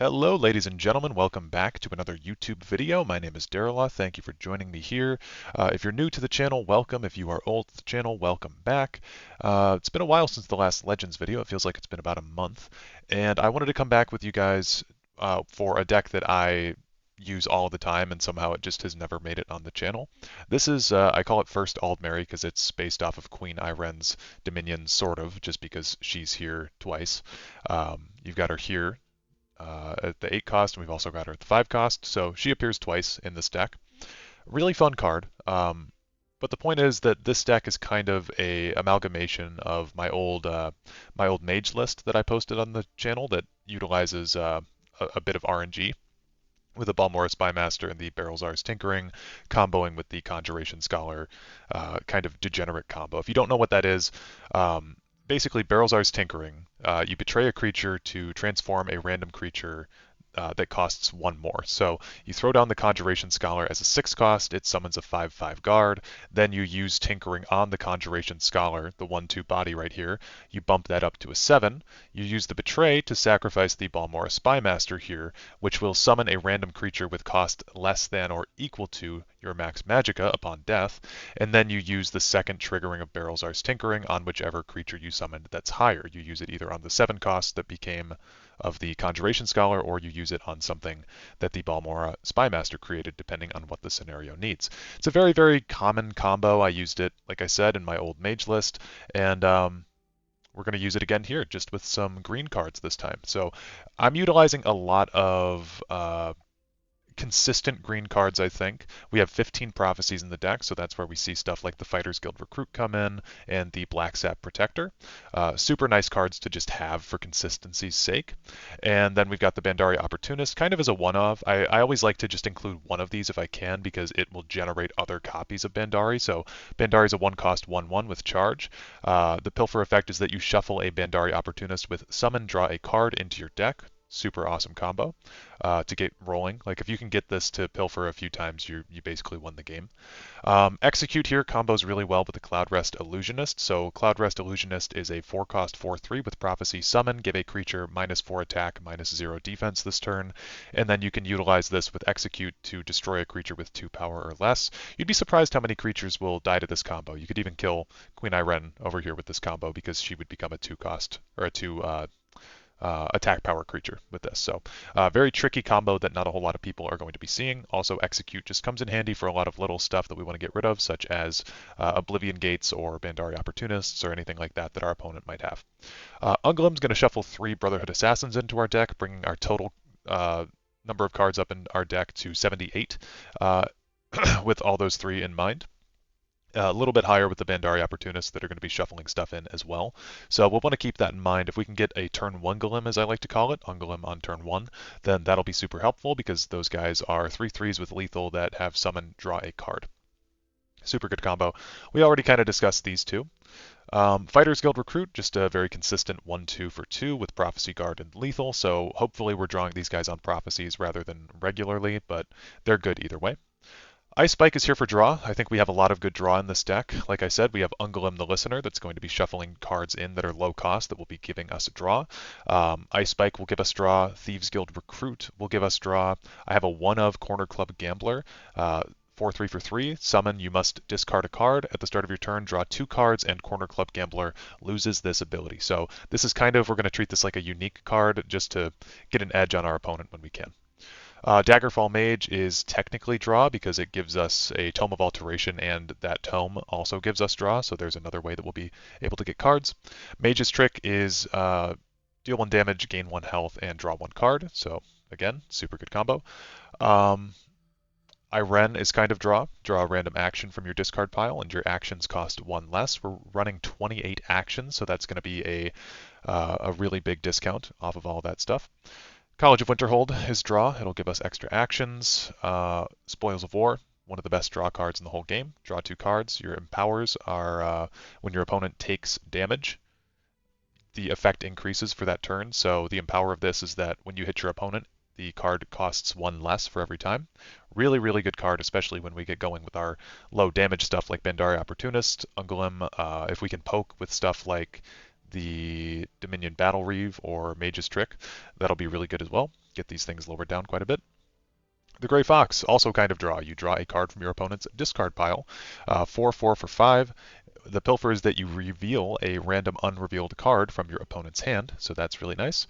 Hello, ladies and gentlemen. Welcome back to another YouTube video. My name is Dareloth. Thank you for joining me here. If you're new to the channel, welcome. If you are old to the channel, welcome back. It's been a while since the last Legends video. It feels like it's been about a month. And I wanted to come back with you guys for a deck that I use all the time, and somehow it just has never made it on the channel. This is, I call it First Aldmeri because it's based off of Queen Iren's Dominion, sort of, just because she's here twice. You've got her here at the 8 cost, and we've also got her at the 5 cost, so she appears twice in this deck. Really fun card, but the point is that this deck is kind of a amalgamation of my old mage list that I posted on the channel that utilizes a bit of RNG with the Balmora Spymaster and the Barrelzar's Tinkering, comboing with the Conjuration Scholar kind of degenerate combo. If you don't know what that is, basically Barrelzar's Tinkering, you betray a creature to transform a random creature that costs one more. So you throw down the Conjuration Scholar as a 6 cost, it summons a 5/5 guard, then you use Tinkering on the Conjuration Scholar, the 1/2 body right here, you bump that up to a 7, you use the Betray to sacrifice the Balmora Spymaster here, which will summon a random creature with cost less than or equal to your max magicka upon death, and then you use the second triggering of Barrelzar's Tinkering on whichever creature you summoned that's higher. You use it either on the 7 cost that became of the Conjuration Scholar, or you use it on something that the Balmora Spymaster created, depending on what the scenario needs. It's a very, very common combo. I used it, like I said, in my old mage list, and we're going to use it again here, just with some green cards this time. So I'm utilizing a lot of consistent green cards, I think. We have 15 prophecies in the deck, so that's where we see stuff like the Fighters Guild Recruit come in and the Black Sap Protector. Super nice cards to just have for consistency's sake. And then we've got the Bandari Opportunist, kind of as a one-of. I always like to just include one of these if I can, because it will generate other copies of Bandari. So Bandari is a 1-cost 1/1 with charge. The Pilfer effect is that you shuffle a Bandari Opportunist with summon, draw a card into your deck. Super awesome combo to get rolling. Like if you can get this to pilfer a few times, you basically won the game. Execute here combos really well with the Cloudrest Illusionist. So Cloudrest Illusionist is a 4-cost 4/3 with Prophecy Summon. Give a creature -4 attack, -0 defense this turn, and then you can utilize this with Execute to destroy a creature with 2 power or less. You'd be surprised how many creatures will die to this combo. You could even kill Queen Iren over here with this combo because she would become a 2-cost or a 2 attack power creature with this. So very tricky combo that not a whole lot of people are going to be seeing. Also, Execute just comes in handy for a lot of little stuff that we want to get rid of, such as Oblivion Gates or Bandari Opportunists or anything like that that our opponent might have. Unglim's going to shuffle 3 Brotherhood Assassins into our deck, bringing our total number of cards up in our deck to 78 with all those 3 in mind. A little bit higher with the Bandari Opportunists that are going to be shuffling stuff in as well. So we'll want to keep that in mind. If we can get a turn 1 Golem, as I like to call it, Ungolem on turn 1, then that'll be super helpful because those guys are 3/3s with lethal that have summon, draw a card. Super good combo. We already kind of discussed these two. Fighters Guild Recruit, just a very consistent 1/2 for 2 with Prophecy Guard and Lethal, so hopefully we're drawing these guys on prophecies rather than regularly, but they're good either way. Ice Spike is here for draw. I think we have a lot of good draw in this deck. Like I said, we have Ungolem the Listener that's going to be shuffling cards in that are low cost that will be giving us a draw. Ice Spike will give us draw. Thieves Guild Recruit will give us draw. I have a 1-of Corner Club Gambler. 4/3 for 3. Summon, you must discard a card. At the start of your turn, draw 2 cards, and Corner Club Gambler loses this ability. So this is kind of, we're going to treat this like a unique card just to get an edge on our opponent when we can. Daggerfall Mage is technically draw because it gives us a Tome of Alteration, and that tome also gives us draw, so there's another way that we'll be able to get cards. Mage's Trick is deal 1 damage, gain 1 health, and draw 1 card, so again, super good combo. Iren is kind of draw. Draw a random action from your discard pile, and your actions cost 1 less. We're running 28 actions, so that's going to be a really big discount off of all that stuff. College of Winterhold is draw. It'll give us extra actions. Spoils of War, one of the best draw cards in the whole game. Draw 2 cards. Your empowers are when your opponent takes damage, the effect increases for that turn. So the empower of this is that when you hit your opponent, the card costs 1 less for every time. Really, really good card, especially when we get going with our low damage stuff like Bandari Opportunist, Ungolem. If we can poke with stuff like the Dominion Battle Reeve or Mage's Trick, that'll be really good as well. get these things lowered down quite a bit. The Gray Fox, also kind of draw. You draw a card from your opponent's discard pile. 4/4 for 5. The pilfer is that you reveal a random unrevealed card from your opponent's hand, so that's really nice.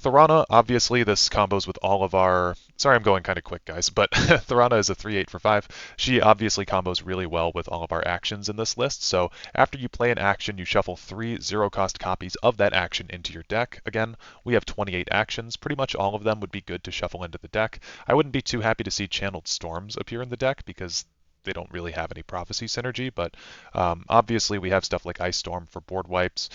Thorana, obviously this combos with all of our... Sorry I'm going kind of quick, guys, but Thorana is a 3/8 for 5. She obviously combos really well with all of our actions in this list, so after you play an action, you shuffle 3 zero-cost copies of that action into your deck. Again, we have 28 actions. Pretty much all of them would be good to shuffle into the deck. I wouldn't be too happy to see Channeled Storms appear in the deck because they don't really have any prophecy synergy, but obviously we have stuff like Ice Storm for board wipes.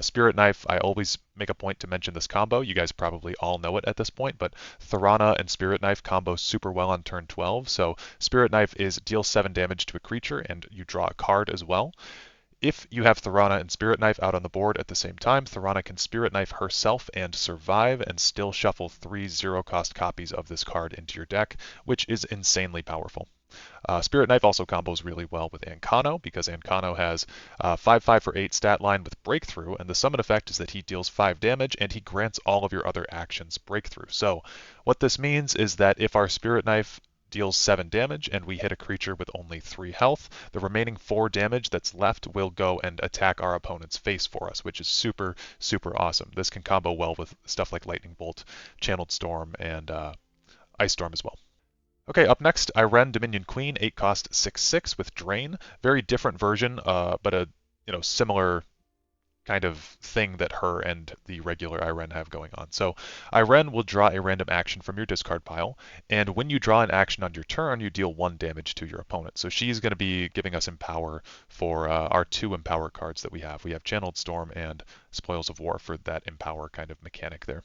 Spirit Knife, I always make a point to mention this combo. You guys probably all know it at this point, but Thorana and Spirit Knife combo super well on turn 12. So Spirit Knife is deal 7 damage to a creature and you draw a card as well. If you have Thorana and Spirit Knife out on the board at the same time, Thorana can Spirit Knife herself and survive and still shuffle 3 zero-cost copies of this card into your deck, which is insanely powerful. Spirit Knife also combos really well with Ancano because Ancano has 5/5 for 8 stat line with Breakthrough, and the summon effect is that he deals 5 damage and he grants all of your other actions Breakthrough. So what this means is that if our Spirit Knife deals 7 damage and we hit a creature with only 3 health, the remaining 4 damage that's left will go and attack our opponent's face for us, which is super, super awesome. This can combo well with stuff like Lightning Bolt, Channeled Storm, and Ice Storm as well. Okay, up next, Iren Dominion Queen, 8 cost 6/6 with Drain. Very different version, but a similar kind of thing that her and the regular Iren have going on. So Iren will draw a random action from your discard pile, and when you draw an action on your turn, you deal 1 damage to your opponent. So she's going to be giving us Empower for our 2 Empower cards that we have. We have Channeled Storm and Spoils of War for that Empower kind of mechanic there.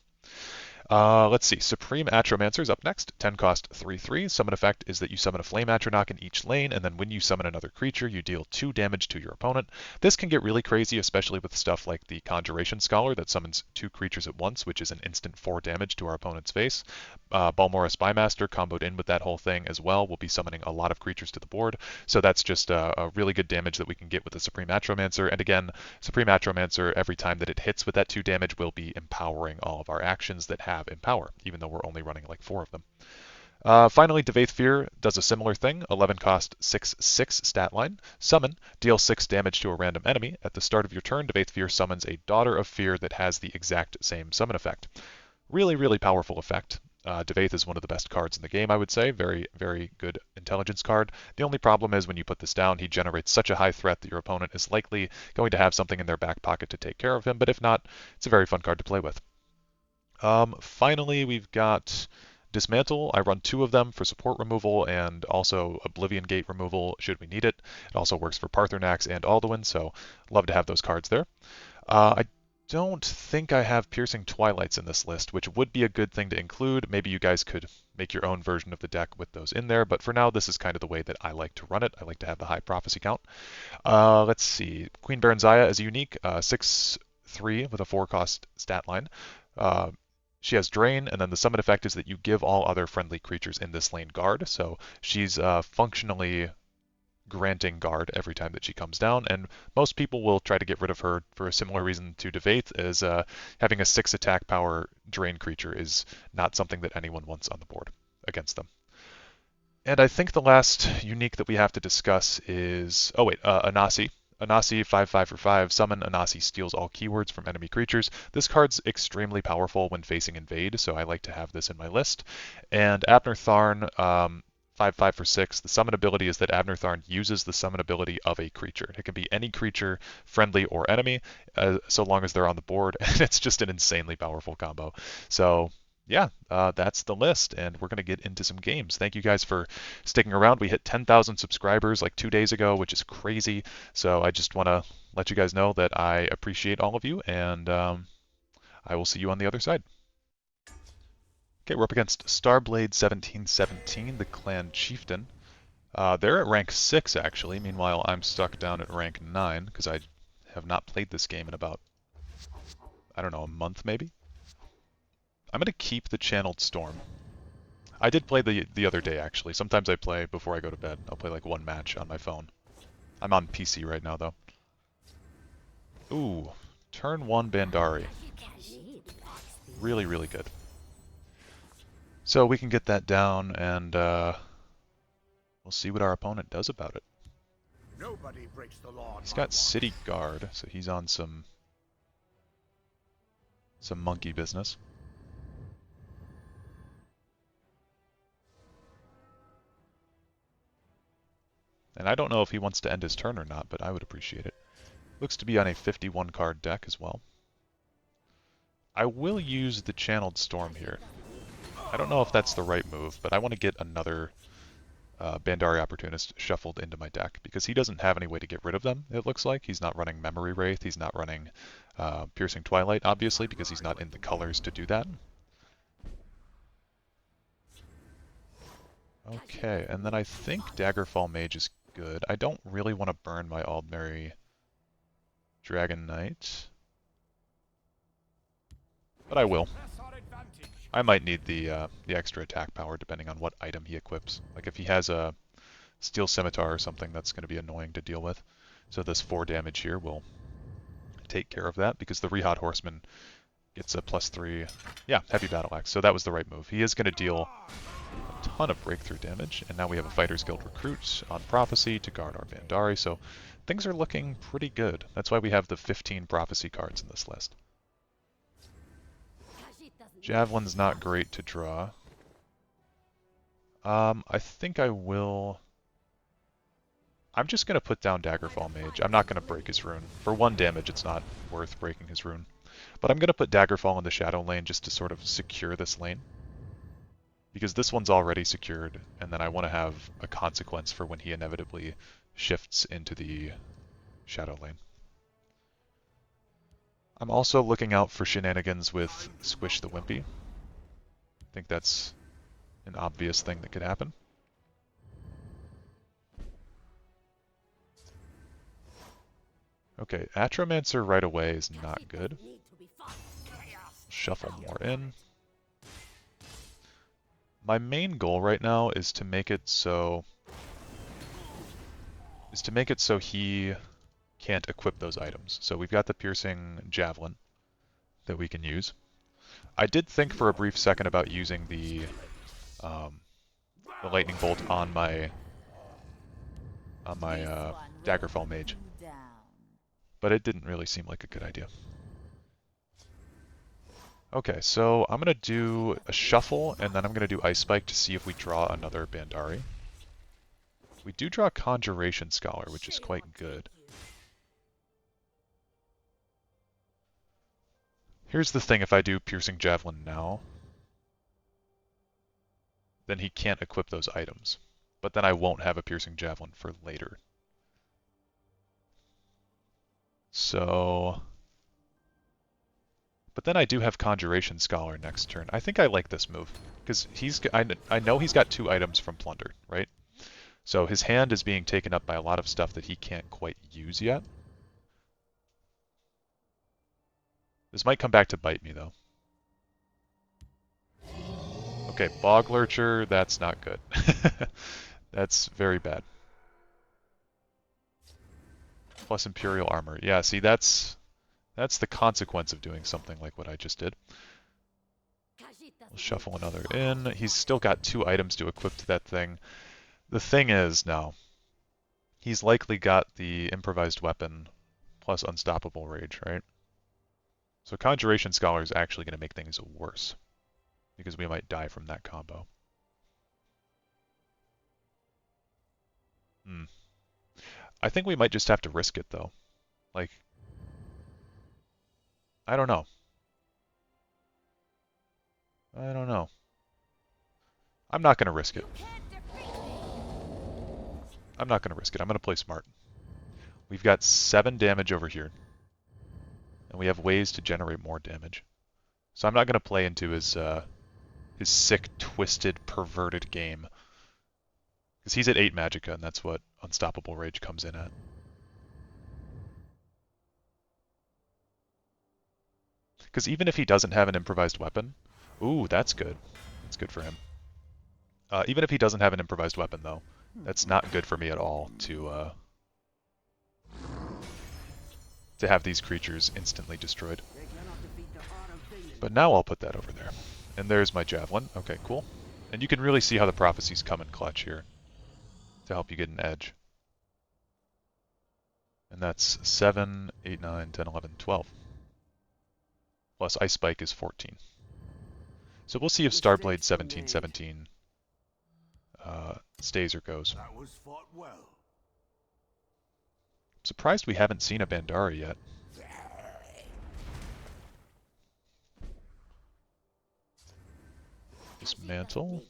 Let's see. Supreme Atromancer is up next. 10 cost 3/3. Summon effect is that you summon a Flame Atronach in each lane, and then when you summon another creature, you deal 2 damage to your opponent. This can get really crazy, especially with stuff like the Conjuration Scholar that summons 2 creatures at once, which is an instant 4 damage to our opponent's face. Balmora Spymaster comboed in with that whole thing as well will be summoning a lot of creatures to the board, so that's just a really good damage that we can get with the Supreme Atromancer. And again, Supreme Atromancer, every time that it hits with that 2 damage, will be empowering all of our actions that have Empower, even though we're only running like 4 of them. Finally, Devaith Fear does a similar thing. 11 cost 6/6 stat line. Summon, deal 6 damage to a random enemy. At the start of your turn, Devaith Fear summons a Daughter of Fear that has the exact same summon effect. Really, really powerful effect. Devaith is one of the best cards in the game, I would say. Very, very good intelligence card. The only problem is when you put this down, he generates such a high threat that your opponent is likely going to have something in their back pocket to take care of him, but if not, it's a very fun card to play with. Finally, we've got Dismantle. I run 2 of them for support removal and also Oblivion Gate removal should we need it. It also works for Parthenax and Alduin, so love to have those cards there. I don't think I have Piercing Twilights in this list, which would be a good thing to include. Maybe you guys could make your own version of the deck with those in there, but for now, this is kind of the way that I like to run it. I like to have the high prophecy count. Let's see. Queen Baron Zaya is unique, 6/3 with a 4-cost stat line. She has Drain, and then the summon effect is that you give all other friendly creatures in this lane guard, so she's functionally granting guard every time that she comes down, and most people will try to get rid of her for a similar reason to Devaith, as having a 6 attack power Drain creature is not something that anyone wants on the board against them. And I think the last unique that we have to discuss is, Anasi. Anasi, 5/5 for 5. Summon Anasi steals all keywords from enemy creatures. This card's extremely powerful when facing Invade, so I like to have this in my list. And Abner Tharn, 5/5 for 6. The summon ability is that Abner Tharn uses the summon ability of a creature. It can be any creature, friendly or enemy, so long as they're on the board, and it's just an insanely powerful combo. So yeah, that's the list, and we're going to get into some games. Thank you guys for sticking around. We hit 10,000 subscribers like 2 days ago, which is crazy. So I just want to let you guys know that I appreciate all of you, and I will see you on the other side. Okay, we're up against Starblade 1717, the Clan Chieftain. They're at rank 6, actually. Meanwhile, I'm stuck down at rank 9, because I have not played this game in about, I don't know, a month maybe? I'm going to keep the Channeled Storm. I did play the other day, actually. Sometimes I play before I go to bed. I'll play like 1 match on my phone. I'm on PC right now, though. Ooh, turn 1 Bandari. Really, really good. So we can get that down, and we'll see what our opponent does about it. Nobody breaks the law. He's got City Guard, so he's on some monkey business. And I don't know if he wants to end his turn or not, but I would appreciate it. Looks to be on a 51 card deck as well. I will use the Channeled Storm here. I don't know if that's the right move, but I want to get another Bandari Opportunist shuffled into my deck, because he doesn't have any way to get rid of them, it looks like. He's not running Memory Wraith, he's not running Piercing Twilight, obviously, because he's not in the colors to do that. Okay, and then I think Daggerfall Mage is good. I don't really want to burn my Aldmeri Dragon Knight, but I will. I might need the extra attack power depending on what item he equips. Like if he has a Steel Scimitar or something, that's going to be annoying to deal with. So this 4 damage here will take care of that, because the Rehot Horseman gets a +3, yeah, Heavy Battle Axe. So that was the right move. He is going to deal a ton of breakthrough damage, and now we have a Fighters Guild recruit on Prophecy to guard our Bandari, so things are looking pretty good. That's why we have the 15 Prophecy cards in this list. Javelin's not great to draw. I think I will... I'm just going to put down Daggerfall Mage. I'm not going to break his rune. For 1 damage, it's not worth breaking his rune. But I'm going to put Daggerfall in the Shadow lane just to sort of secure this lane. Because this one's already secured, and then I want to have a consequence for when he inevitably shifts into the Shadow lane. I'm also looking out for shenanigans with Squish the Wimpy. I think that's an obvious thing that could happen. Okay, Atromancer right away is not good. Shuffle more in. My main goal right now is to make it so he can't equip those items. So we've got the Piercing Javelin that we can use. I did think for a brief second about using the Lightning Bolt on my Daggerfall Mage, but it didn't really seem like a good idea. Okay, so I'm going to do a Shuffle, and then I'm going to do Ice Spike to see if we draw another Bandari. We do draw Conjuration Scholar, which is quite good. Here's the thing, if I do Piercing Javelin now, then he can't equip those items. But then I won't have a Piercing Javelin for later. So... But then I do have Conjuration Scholar next turn. I think I like this move, because I know he's got 2 items from Plunder, right? So his hand is being taken up by a lot of stuff that he can't quite use yet. This might come back to bite me, though. Okay, Bog Lurcher, that's not good. That's very bad. Plus Imperial Armor. Yeah, see, that's the consequence of doing something like what I just did. We'll shuffle another in. He's still got 2 items to equip to that thing. The thing is, now, he's likely got the Improvised Weapon plus Unstoppable Rage, right? So Conjuration Scholar is actually going to make things worse, because we might die from that combo. I think we might just have to risk it, though. Like, I don't know. I don't know. I'm not going to risk it. I'm not going to risk it. I'm going to play smart. We've got 7 damage over here, and we have ways to generate more damage. So I'm not going to play into his sick, twisted, perverted game. Because he's at 8 Magicka, and that's what Unstoppable Rage comes in at. Because even if he doesn't have an Improvised Weapon... Ooh, that's good. That's good for him. Even if he doesn't have an Improvised Weapon, though, that's not good for me at all to have these creatures instantly destroyed. But now I'll put that over there. And there's my Javelin. Okay, cool. And you can really see how the prophecies come in clutch here to help you get an edge. And that's 7, 8, 9, 10, 11, 12. Plus Ice Spike is 14. So we'll see if Starblade's 1717 stays or goes. That was fought well. Surprised we haven't seen a Bandara yet. Dismantle.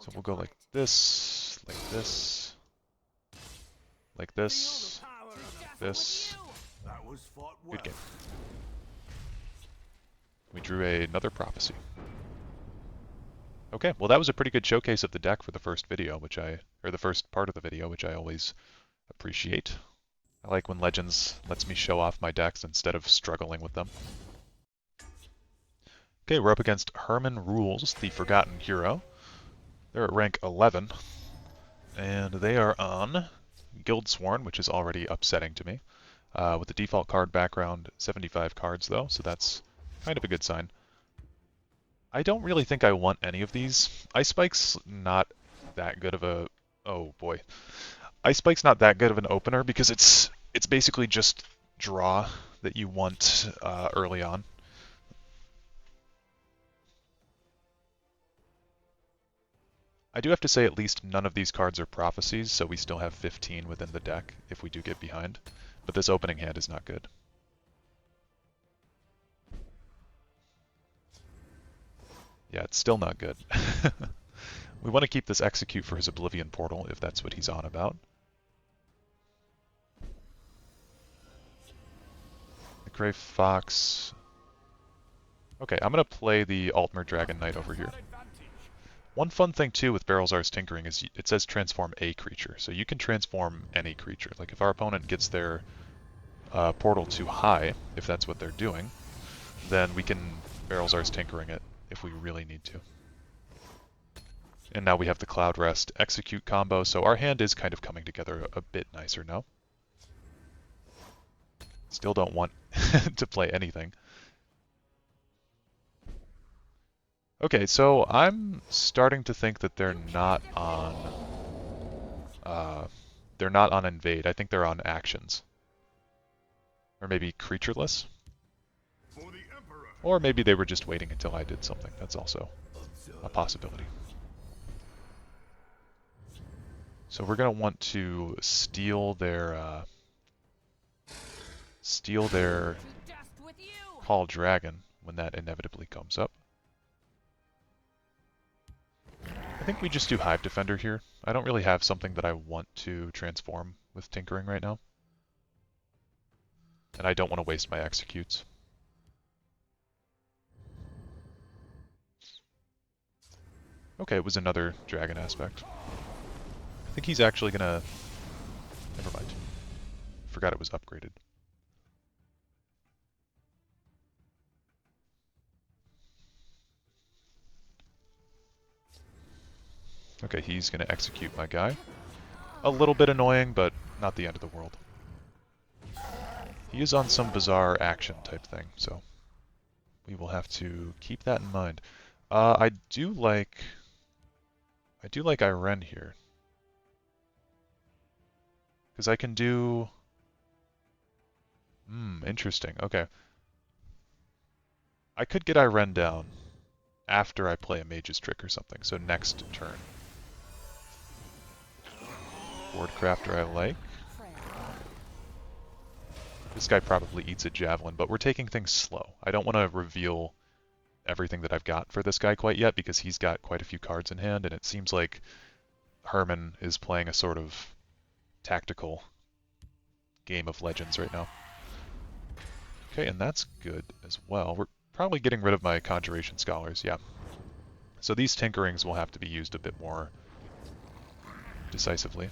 So we'll go like this, like this, like this, this. That was fought well. Good game. We drew another prophecy. Okay, well that was a pretty good showcase of the deck for the first video, or the first part of the video, which I always appreciate. I like when Legends lets me show off my decks instead of struggling with them. Okay, we're up against Herman Rules, the Forgotten Hero. They're at rank 11, and they are on Guildsworn, which is already upsetting to me. With the default card background, 75 cards though, so that's kind of a good sign. I don't really think I want any of these. Ice Spike's not that good of a... Oh boy. Ice Spike's not that good of an opener because it's basically just draw that you want early on. I do have to say at least none of these cards are prophecies, so we still have 15 within the deck if we do get behind. But this opening hand is not good. Yeah, it's still not good. We want to keep this Execute for his Oblivion Portal, if that's what he's on about. The Grey Fox... Okay, I'm going to play the Altmer Dragon Knight over here. One fun thing too with Barrelzar's Tinkering is it says transform a creature, so you can transform any creature. Like if our opponent gets their portal too high, if that's what they're doing, then we can Barrelzar's Tinkering it if we really need to. And now we have the Cloud Rest Execute combo, so our hand is kind of coming together a bit nicer now. Still don't want to play anything. Okay, so I'm starting to think that they're not on Invade. I think they're on Actions. Or maybe Creatureless. Or maybe they were just waiting until I did something. That's also a possibility. So we're going to want to steal their Call Dragon when that inevitably comes up. I think we just do Hive Defender here. I don't really have something that I want to transform with Tinkering right now. And I don't want to waste my Executes. Okay, it was another Dragon aspect. I think he's actually gonna... Never mind. Forgot it was upgraded. Okay, he's gonna execute my guy. A little bit annoying, but not the end of the world. He is on some bizarre action type thing, so we will have to keep that in mind. I do like Iren here. Because I can do... interesting. Okay. I could get Iren down after I play a Mage's Trick or something, so next turn. Board Crafter I like. This guy probably eats a Javelin, but we're taking things slow. I don't want to reveal everything that I've got for this guy quite yet, because he's got quite a few cards in hand, and it seems like Herman is playing a sort of tactical game of Legends right now. Okay, and that's good as well. We're probably getting rid of my Conjuration Scholars, yeah. So these Tinkerings will have to be used a bit more decisively.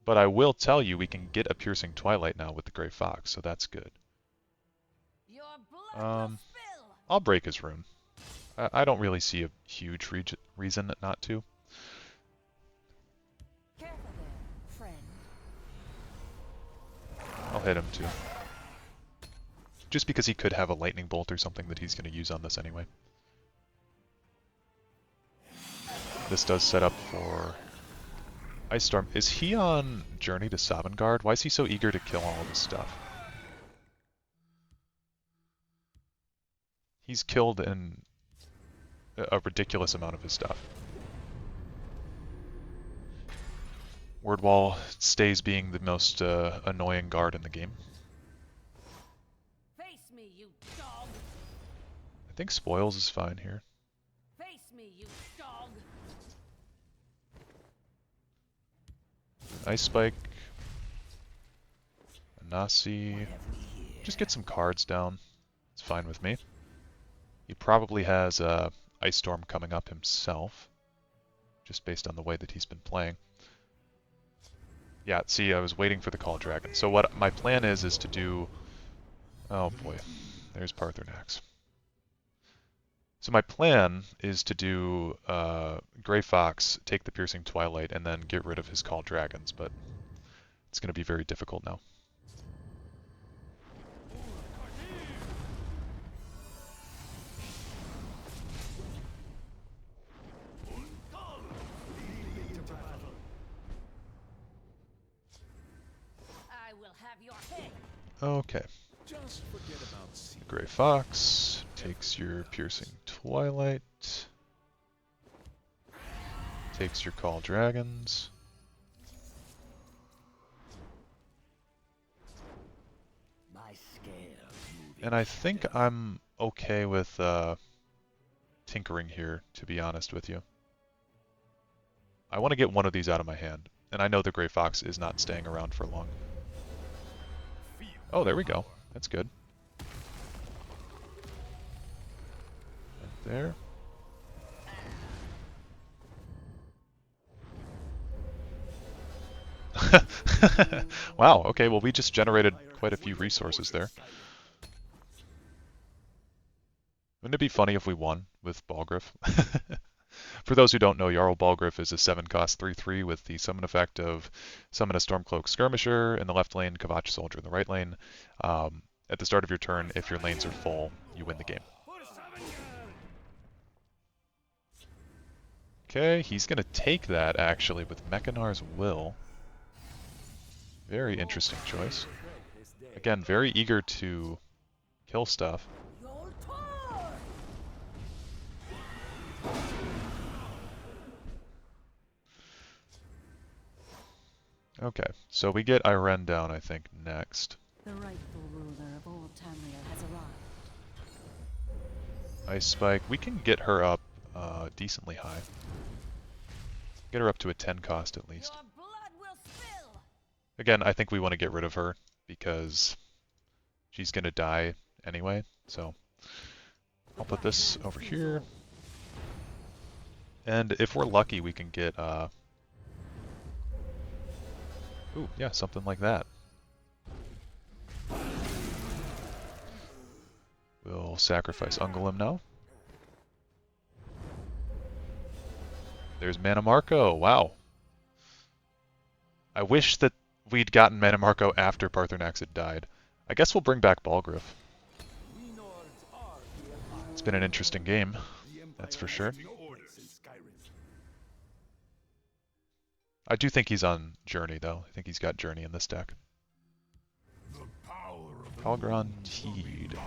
But I will tell you we can get a Piercing Twilight now with the Grey Fox, so that's good. I'll break his rune. I don't really see a huge reason not to. I'll hit him too. Just because he could have a lightning bolt or something that he's going to use on this anyway. This does set up for Ice Storm. Is he on Journey to Sovngarde? Why is he so eager to kill all of his stuff? He's killed in a ridiculous amount of his stuff. Wordwall stays being the most annoying guard in the game. Face me, you dog. I think Spoils is fine here. Face me, you dog. Ice Spike. Nasi. Just get some cards down. It's fine with me. He probably has Ice Storm coming up himself, just based on the way that he's been playing. Yeah, see, I was waiting for the Call Dragon. So what my plan is to do... Oh boy, there's Parthenax. So my plan is to do Grey Fox, take the Piercing Twilight, and then get rid of his Call Dragons, but it's going to be very difficult now. I will have your head. Okay. Just forget about The Grey Fox takes your Piercing Twilight, takes your Call Dragons. my scales moving. And I think I'm okay with tinkering here, to be honest with you. I want to get one of these out of my hand, and I know the Grey Fox is not staying around for long. Oh, there we go. That's good. Right there. Wow, okay, well we just generated quite a few resources there. Wouldn't it be funny if we won with Balgriff? For those who don't know, Jarl Balgriff is a 7-cost 3/3 with the summon effect of summon a Stormcloak Skirmisher in the left lane, Kavach Soldier in the right lane. At the start of your turn, if your lanes are full, you win the game. Okay, he's going to take that actually with Mechanar's Will. Very interesting choice. Again, very eager to kill stuff. Okay, so we get Irene down, I think, next. The rightful ruler of old Tamriel has arrived. Ice Spike, we can get her up decently high. Get her up to a 10 cost at least. Your blood will spill. Again, I think we want to get rid of her because she's going to die anyway, so I'll put this over here. And if we're lucky, we can get, ooh, yeah, something like that. We'll sacrifice Ungolem now. There's Mannimarco, wow. I wish that we'd gotten Mannimarco after Parthenax had died. I guess we'll bring back Balgriff. It's been an interesting game, that's for sure. I do think he's on Journey, though. I think he's got Journey in this deck. Calgron Teed.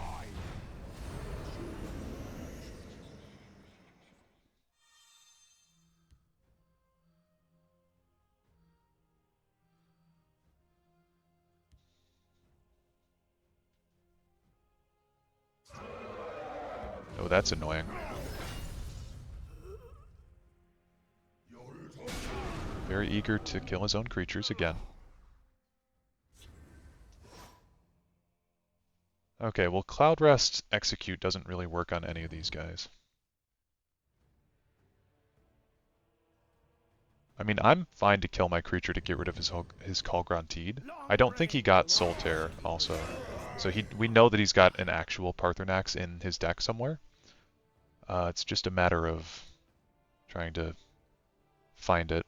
Oh, that's annoying. Very eager to kill his own creatures again. Okay, well, Cloud Rest Execute doesn't really work on any of these guys. I mean, I'm fine to kill my creature to get rid of his Calgron Teed. I don't think he got Soul Tear also. So we know that he's got an actual Parthenax in his deck somewhere. It's just a matter of trying to find it.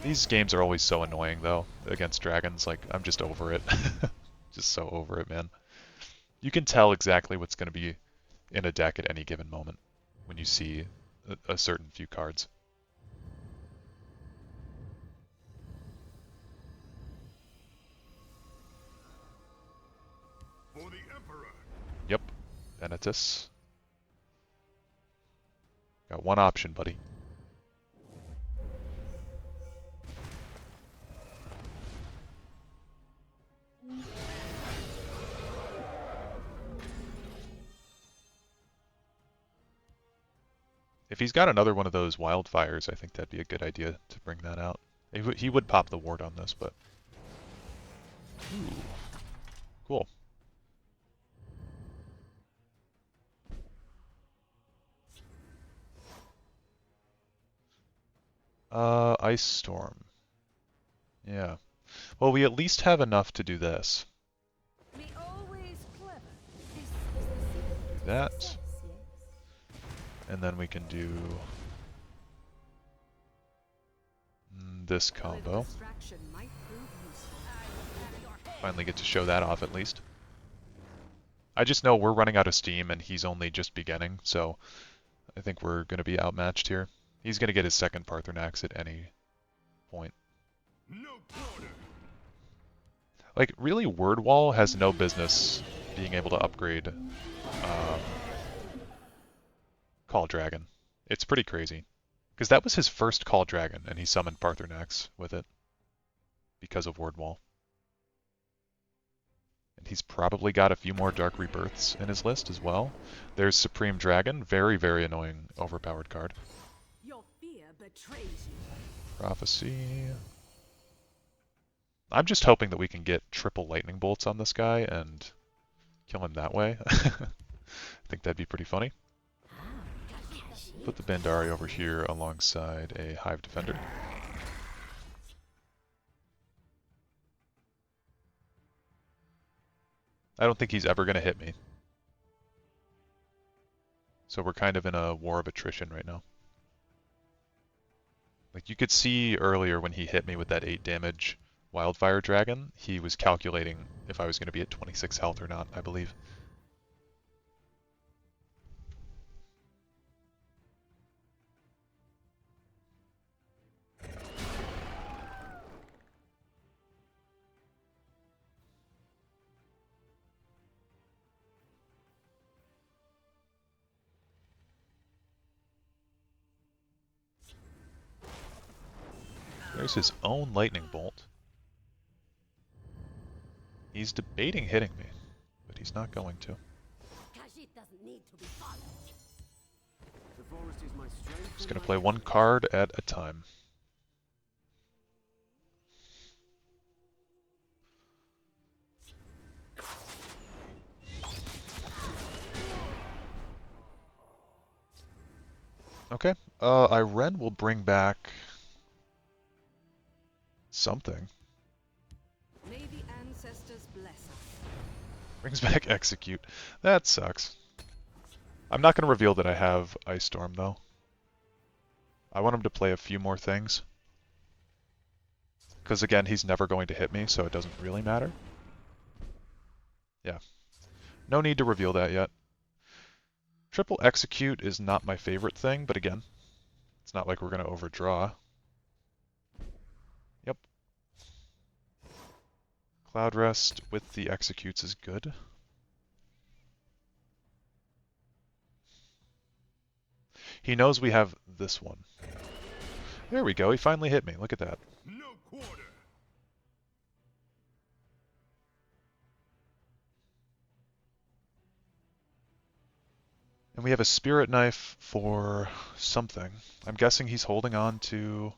These games are always so annoying, though, against dragons. Like, I'm just over it. Just so over it, man. You can tell exactly what's going to be in a deck at any given moment when you see a certain few cards. For the Emperor. Yep, Vanitas. Got one option, buddy. If he's got another one of those wildfires, I think that'd be a good idea to bring that out. He would pop the ward on this, but... Ooh. Cool. Ice Storm. Yeah. Well, we at least have enough to do this. Be always clever. This is the secret to That. success, yes? And then we can do this A little combo. distraction might prove useful. Finally get to show that off at least. I just know we're running out of steam and he's only just beginning, so I think we're going to be outmatched here. He's going to get his second Parthenax at any point. No quarter. Like, really, Word Wall has no business being able to upgrade Call Dragon. It's pretty crazy. Because that was his first Call Dragon, and he summoned Parthenax with it because of Word Wall. And he's probably got a few more Dark Rebirths in his list as well. There's Supreme Dragon, very, very annoying, overpowered card. Your fear betrays you. Prophecy. I'm just hoping that we can get triple lightning bolts on this guy and kill him that way. I think that'd be pretty funny. Put the Bandari over here alongside a Hive Defender. I don't think he's ever going to hit me. So we're kind of in a war of attrition right now. Like, you could see earlier when he hit me with that 8 damage Wildfire Dragon, he was calculating if I was going to be at 26 health or not, I believe. There's his own Lightning Bolt. He's debating hitting me, but he's not going to. Doesn't need to be followed. The forest is my strength. Just going to play one card at a time. Okay, Iren will bring back something. May the ancestors bless us. Brings back Execute. That sucks. I'm not going to reveal that I have Ice Storm, though. I want him to play a few more things. Because, again, he's never going to hit me, so it doesn't really matter. Yeah. No need to reveal that yet. Triple Execute is not my favorite thing, but again, it's not like we're going to overdraw. Yep. Cloud Rest with the Executes is good. He knows we have this one. There we go, he finally hit me. Look at that. No quarter. And we have a Spirit Knife for something. I'm guessing he's holding on to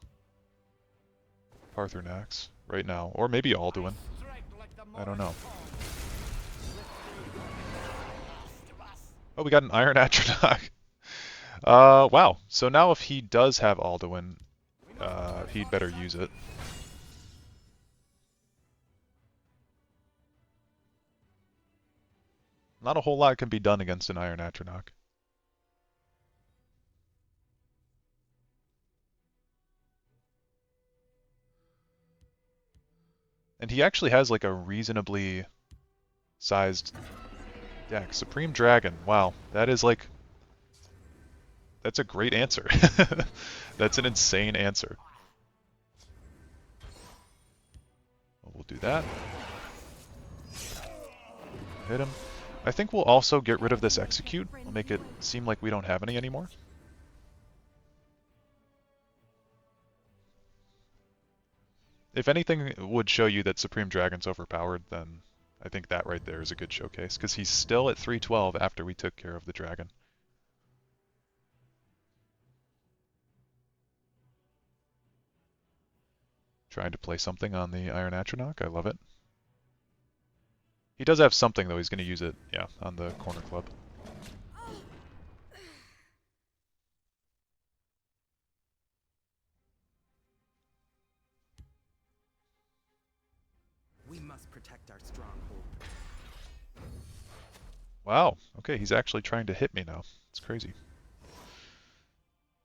Parthenax right now. Or maybe Alduin. I don't know. Oh, we got an Iron Atronach. Wow. So now if he does have Alduin, he'd better use it. Not a whole lot can be done against an Iron Atronach. And he actually has like a reasonably sized deck. Supreme Dragon. Wow, that is like that's a great answer. That's an insane answer. We'll do that. Hit him. I think we'll also get rid of this execute. We'll make it seem like we don't have any anymore. If anything would show you that Supreme Dragon's overpowered, then I think that right there is a good showcase, because he's still at 312 after we took care of the dragon. Trying to play something on the Iron Atronach. I love it. He does have something, though. He's going to use it, yeah, on the corner club. We must protect our stronghold. Wow. Okay, he's actually trying to hit me now. It's crazy.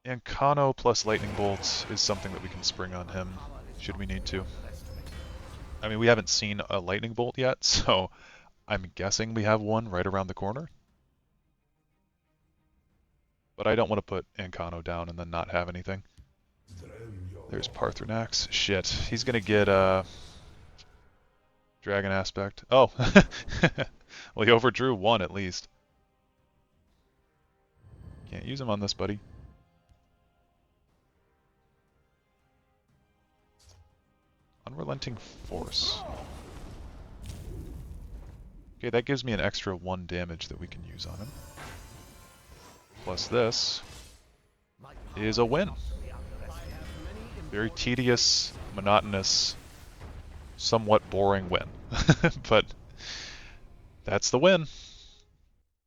And Kano plus Lightning Bolts is something that we can spring on him, should we need to. I mean, we haven't seen a Lightning Bolt yet, so I'm guessing we have one right around the corner. But I don't want to put Ancano down and then not have anything. There's Parthenax. Shit, he's gonna get Dragon Aspect. Oh, well he overdrew one at least. Can't use him on this, buddy. Unrelenting Force. Okay, that gives me an extra 1 damage that we can use on him. Plus this is a win. Very tedious, monotonous, somewhat boring win. But that's the win.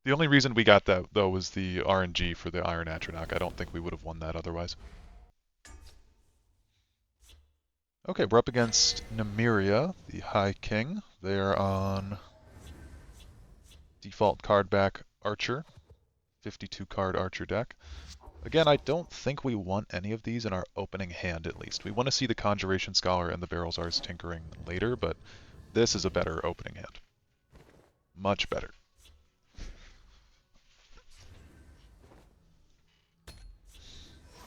The only reason we got that, though, was the RNG for the Iron Atronach. I don't think we would have won that otherwise. Okay, we're up against Nymeria, the High King. They're on default card back Archer, 52 card Archer deck. Again, I don't think we want any of these in our opening hand, at least. We want to see the Conjuration Scholar and the Barrelzar's Tinkering later, but this is a better opening hand. Much better.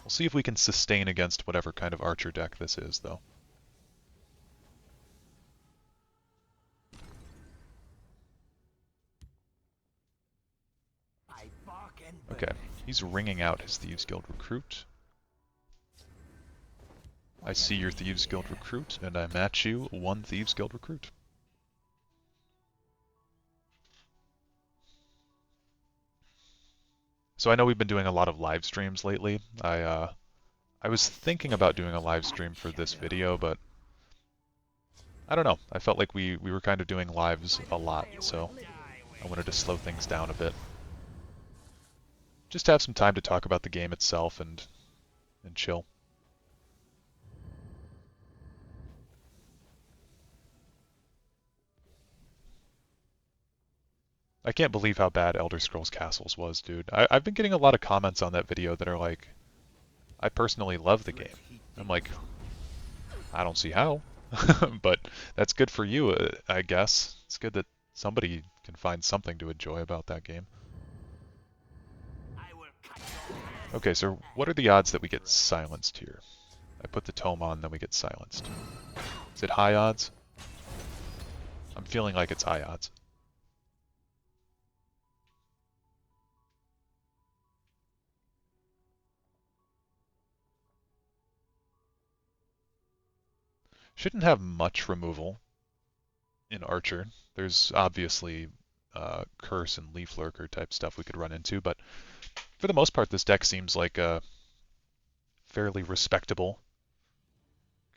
We'll see if we can sustain against whatever kind of Archer deck this is, though. Okay, he's ringing out his Thieves Guild Recruit. I see your Thieves Guild Recruit, and I match you 1 Thieves Guild Recruit. So I know we've been doing a lot of live streams lately. I was thinking about doing a live stream for this video, but I don't know. I felt like we were kind of doing lives a lot, so I wanted to slow things down a bit. Just have some time to talk about the game itself and chill. I can't believe how bad Elder Scrolls Castles was, dude. I've been getting a lot of comments on that video that are like, I personally love the game. I'm like, I don't see how. But that's good for you, I guess. It's good that somebody can find something to enjoy about that game. Okay, so what are the odds that we get silenced here? I put the tome on, then we get silenced. Is it high odds? I'm feeling like it's high odds. Shouldn't have much removal in Archer. There's obviously Curse and Leaf Lurker type stuff we could run into, but for the most part this deck seems like a fairly respectable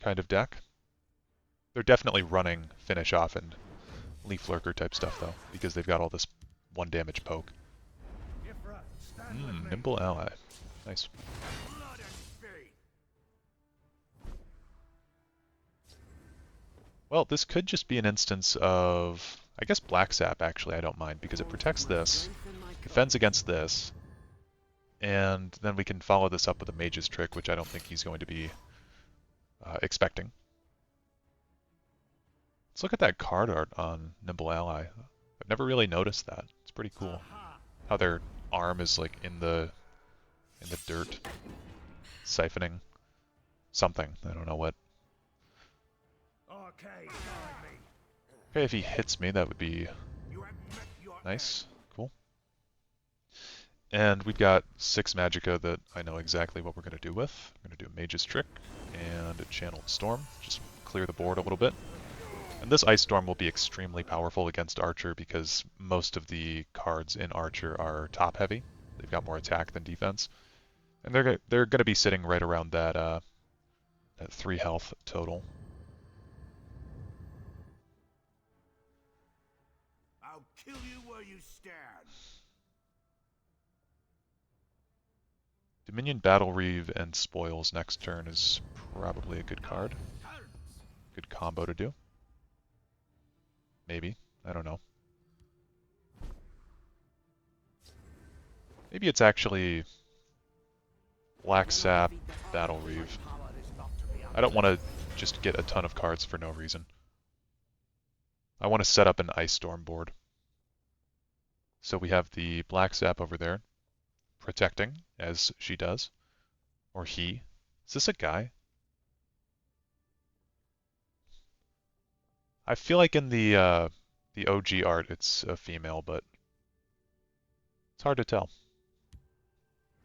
kind of deck. They're definitely running Finish Off and Leaf Lurker type stuff though, because they've got all this 1 damage poke. Nimble Ally. Nice. Well, this could just be an instance of, I guess Black Sap actually I don't mind, because it protects this, defends against this, and then we can follow this up with a Mage's Trick, which I don't think he's going to be expecting. Let's look at that card art on Nimble Ally. I've never really noticed that. It's pretty cool. How their arm is like in the dirt, siphoning something. I don't know what. Arcade, Okay, if he hits me, that would be you have met your nice. Cool. And we've got 6 Magicka that I know exactly what we're going to do with. I'm going to do a Mage's Trick and a Channeled Storm. Just clear the board a little bit. And this Ice Storm will be extremely powerful against Archer because most of the cards in Archer are top heavy. They've got more attack than defense. And they're going to be sitting right around that 3 health total. I'll kill you where you stand. Dominion Battle Reeve and Spoils next turn is probably a good card. Good combo to do. Maybe. I don't know. Maybe it's actually Black Sap, Battle Reeve. I don't want to just get a ton of cards for no reason. I want to set up an Ice Storm board. So we have the Black Sap over there, protecting, as she does. Or he. Is this a guy? I feel like in the OG art it's a female, but it's hard to tell.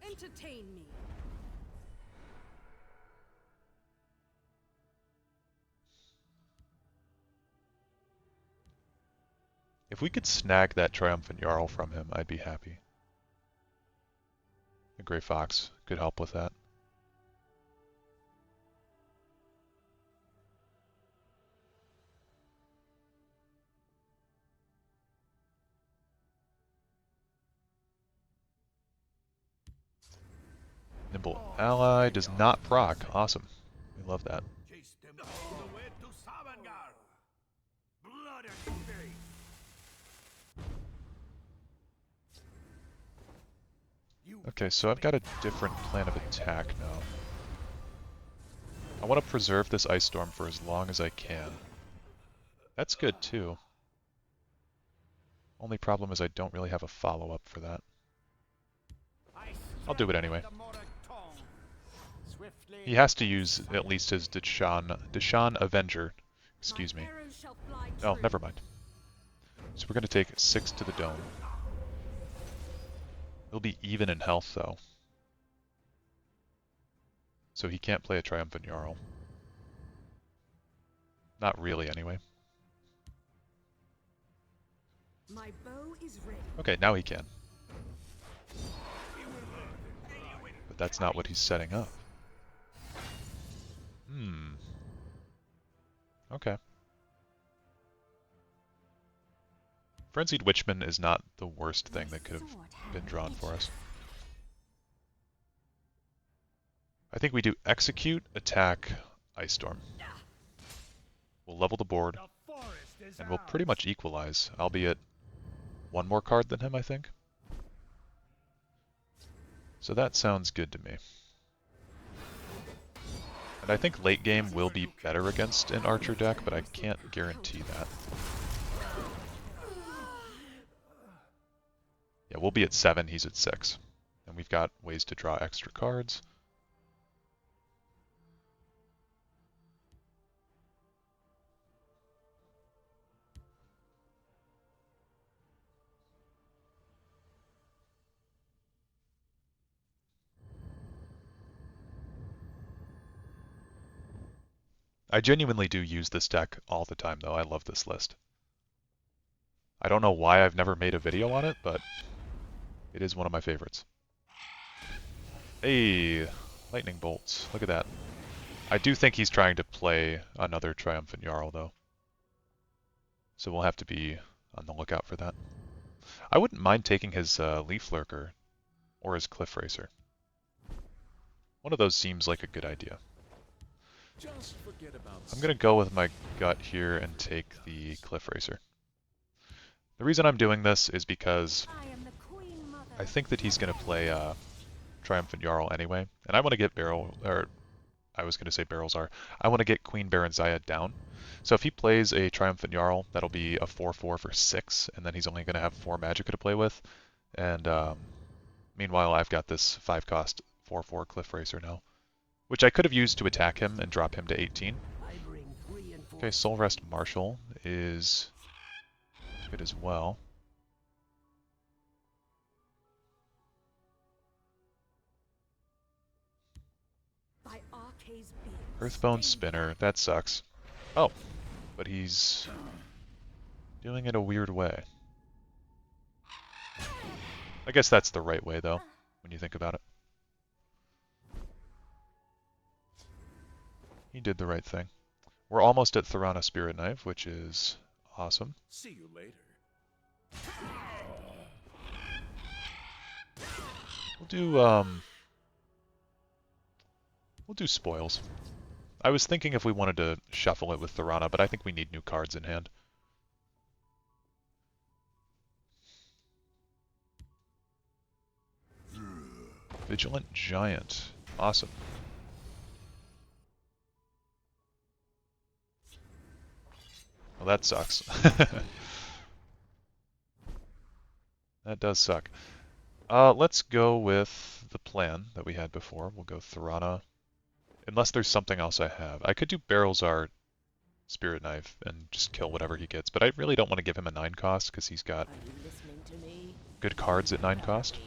Entertain me. If we could snag that Triumphant Jarl from him, I'd be happy. The Grey Fox could help with that. Nimble Ally does not proc. Awesome. We love that. Chase them all the way to Savangar. Blood and faith. Okay, so I've got a different plan of attack now. I want to preserve this Ice Storm for as long as I can. That's good too. Only problem is I don't really have a follow-up for that. I'll do it anyway. He has to use at least his Deshaan Avenger. Excuse me. Oh, never mind. So we're going to take 6 to the dome. He'll be even in health though. So he can't play a Triumphant Jarl. Not really anyway. My bow is ready. Okay, now he can. But that's not what he's setting up. Okay. Frenzied Witchman is not the worst thing that could have been drawn for us. I think we do Execute, Attack, Ice Storm. We'll level the board, and we'll pretty much equalize, albeit one more card than him, I think. So that sounds good to me. And I think late game will be better against an Archer deck, but I can't guarantee that. Yeah, we'll be at 7, he's at 6. And we've got ways to draw extra cards. I genuinely do use this deck all the time, though. I love this list. I don't know why I've never made a video on it, but it is one of my favorites. Hey, lightning bolts. Look at that. I do think he's trying to play another Triumphant Jarl, though. So we'll have to be on the lookout for that. I wouldn't mind taking his Leaf Lurker or his Cliff Racer. One of those seems like a good idea. I'm going to go with my gut here and take the Cliff Racer. The reason I'm doing this is because I think that he's going to play Triumphant Jarl anyway, and I want to get I was going to say barrels are. I want to get Queen Baron Zaya down. So if he plays a Triumphant Jarl, that'll be a 4/4 for 6, and then he's only going to have 4 Magicka to play with. And meanwhile, I've got this 5-cost 4/4 Cliff Racer now, which I could have used to attack him and drop him to 18. Okay, Soul Rest Marshal is good as well. Earthbone Spinner, that sucks. Oh, but he's doing it a weird way. I guess that's the right way, though, when you think about it. He did the right thing. We're almost at Thorana Spirit Knife, which is awesome. See you later. We'll do spoils. I was thinking if we wanted to shuffle it with Thorana, but I think we need new cards in hand. Vigilant Giant. Awesome. Well, that sucks. That does suck. Let's go with the plan that we had before. We'll go Thorana. Unless there's something else I have. I could do Barrelzar Spirit Knife and just kill whatever he gets, but I really don't want to give him a 9 cost because he's got good cards at 9 cost.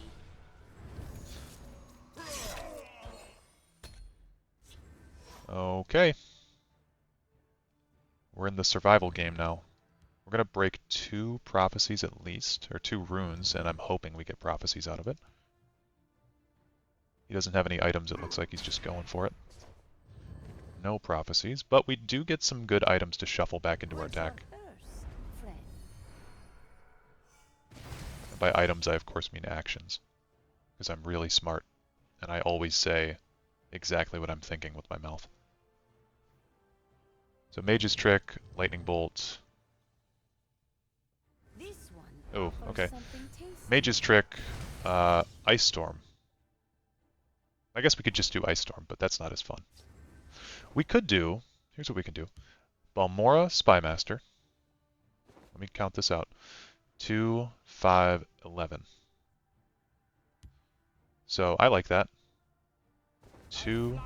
Okay. We're in the survival game now. We're going to break 2 prophecies at least, or 2 runes, and I'm hoping we get prophecies out of it. He doesn't have any items, it looks like he's just going for it. No prophecies, but we do get some good items to shuffle back into our attack. And by items, I of course mean actions, because I'm really smart, and I always say exactly what I'm thinking with my mouth. So Mage's Trick, Lightning Bolt. Oh, okay. Mage's Trick, Ice Storm. I guess we could just do Ice Storm, but that's not as fun. We could do, here's what we can do. Balmora Spymaster. Let me count this out. 2, 5, 11. So I like that. 2,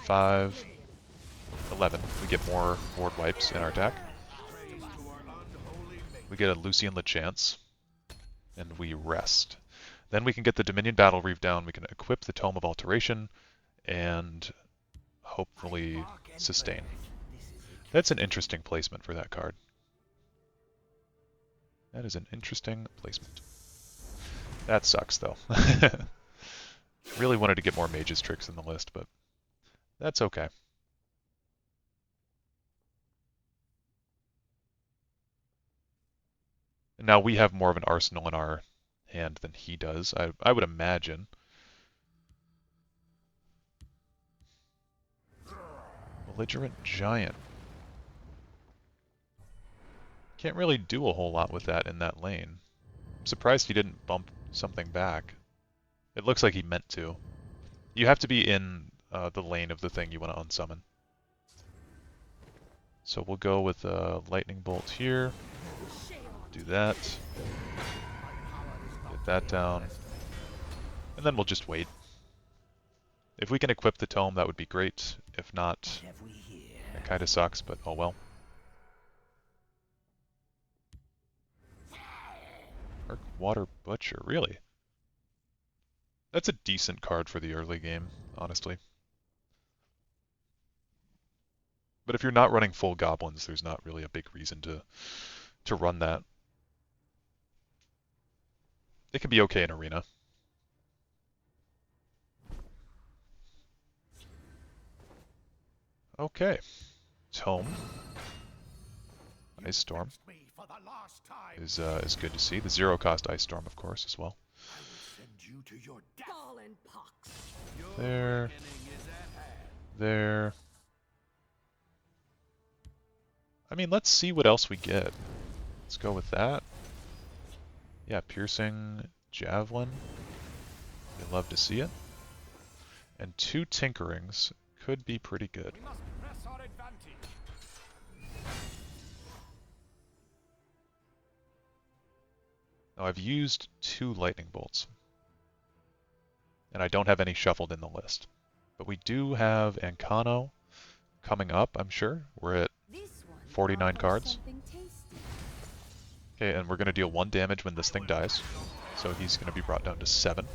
5, 11. We get more board wipes in our deck. We get a Lucian Lechance, and we rest. Then we can get the Dominion Battle Reeve down, we can equip the Tome of Alteration, and hopefully sustain. That's an interesting placement for that card. That is an interesting placement. That sucks, though. Really wanted to get more Mage's Tricks in the list, but that's okay. Now we have more of an arsenal in our hand than he does, I would imagine. Belligerent Giant. Can't really do a whole lot with that in that lane. I'm surprised he didn't bump something back. It looks like he meant to. You have to be in the lane of the thing you want to unsummon. So we'll go with a Lightning Bolt here. Do that. Get that down. And then we'll just wait. If we can equip the tome, that would be great. If not, it kind of sucks, but oh well. Water Butcher, really? That's a decent card for the early game, honestly. But if you're not running full goblins, there's not really a big reason to run that. It can be okay in Arena. Okay. Tome. Ice Storm is good to see. The 0-cost Ice Storm, of course, as well. There. There. I mean, let's see what else we get. Let's go with that. Yeah, Piercing Javelin. You'd love to see it. And 2 tinkerings could be pretty good. We must press our advantage. Now I've used 2 lightning bolts. And I don't have any shuffled in the list. But we do have Ancano coming up, I'm sure. We're at This one 49 offers cards. something tasty. Okay, and we're going to deal 1 damage when this thing dies. So he's going to be brought down to 7.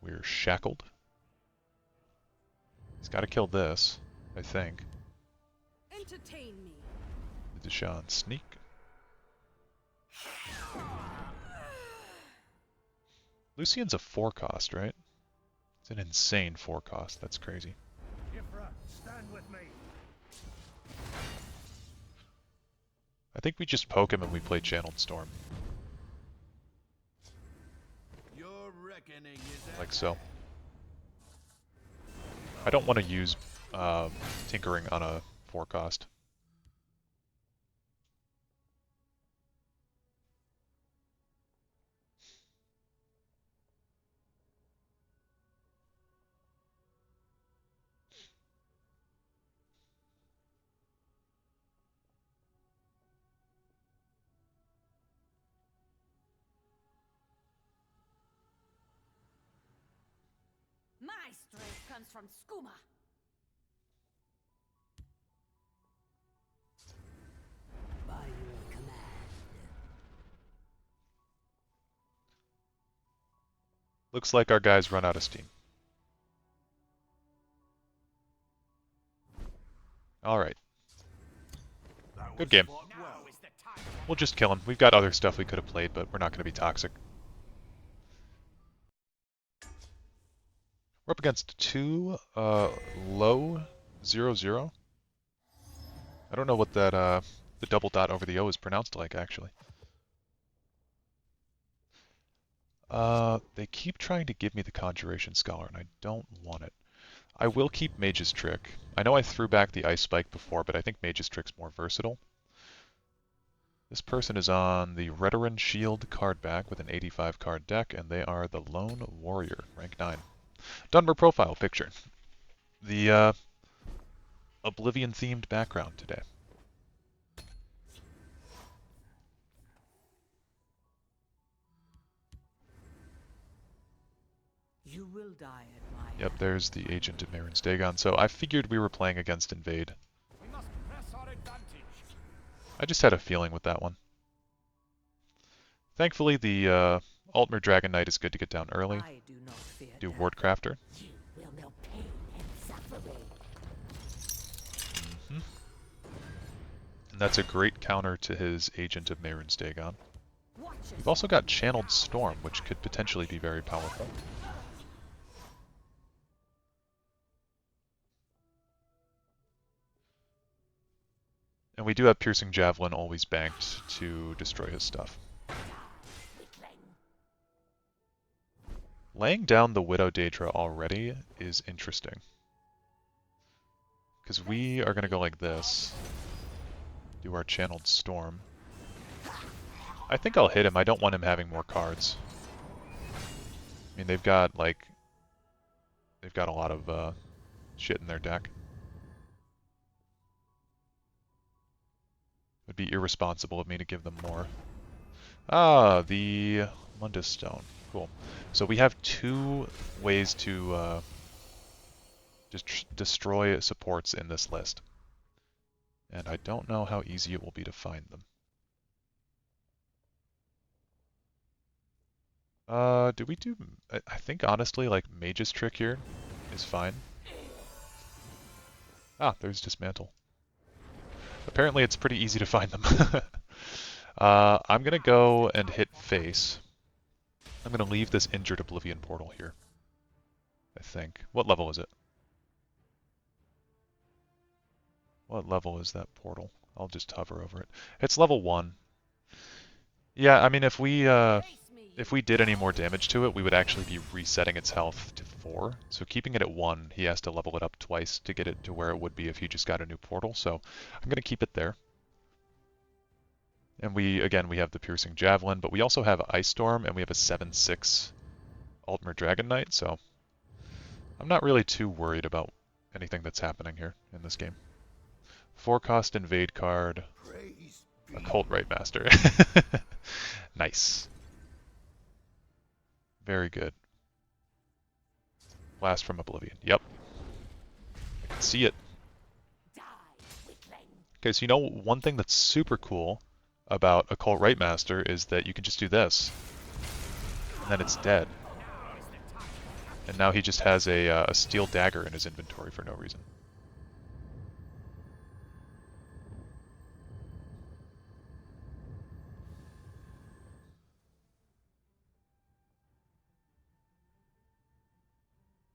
We're shackled. He's got to kill this, I think. Entertain me. The Deshaun sneak. Lucian's a 4 cost, right? It's an insane 4 cost. That's crazy. Ifra, stand with me. I think we just poke him and we play Channeled Storm. Your reckoning is Like so. I don't want to use Tinkering on a 4 cost. My strength comes from skooma. By your command. Looks like our guys run out of steam. Alright. Good game. We'll just kill him. We've got other stuff we could have played, but we're not going to be toxic. We're up against 2 low 0-0. I don't know what that the double dot over the O is pronounced like, actually. They keep trying to give me the Conjuration Scholar, and I don't want it. I will keep Mage's Trick. I know I threw back the Ice Spike before, but I think Mage's Trick's more versatile. This person is on the Redoran Shield card back with an 85 card deck, and they are the Lone Warrior, rank 9. Dunmer profile picture. The Oblivion-themed background today. You will die at my Yep, there's the Agent of Marin's Dagon. So I figured we were playing against Invade. We must press our advantage. I just had a feeling with that one. Thankfully, the Altmer Dragon Knight is good to get down early. I do not fear Do death. Wardcrafter. You will know pain and suffering. Mm-hmm. And that's a great counter to his Agent of Marin's Dagon. We've also got Channeled Storm, which could potentially be very powerful. And we do have Piercing Javelin always banked to destroy his stuff. Laying down the Widow Daedra already is interesting. Because we are going to go like this. Do our Channeled Storm. I think I'll hit him. I don't want him having more cards. I mean, they've got a lot of shit in their deck. It would be irresponsible of me to give them more. Ah, the Mundus Stone. Cool. So we have 2 ways to just destroy supports in this list. And I don't know how easy it will be to find them. Do we do... I think honestly, like, Mage's Trick here is fine. Ah, there's Dismantle. Apparently it's pretty easy to find them. I'm gonna go and hit face. I'm gonna leave this Injured Oblivion portal here. I think. What level is it? What level is that portal? I'll just hover over it. It's level 1. Yeah, I mean if we Face me, if we did any more damage to it, we would actually be resetting its health to 4. So keeping it at 1, he has to level it up twice to get it to where it would be if he just got a new portal. So I'm going to keep it there. And we have the Piercing Javelin, but we also have Ice Storm, and we have a 7/6 Altmer Dragon Knight, so I'm not really too worried about anything that's happening here in this game. 4-cost Invade card, Occult Rite Master. Nice. Very good. Blast from Oblivion. Yep. I can see it. Okay, so you know one thing that's super cool about Occult Rite Master is that you can just do this, and then it's dead. And now he just has a steel dagger in his inventory for no reason.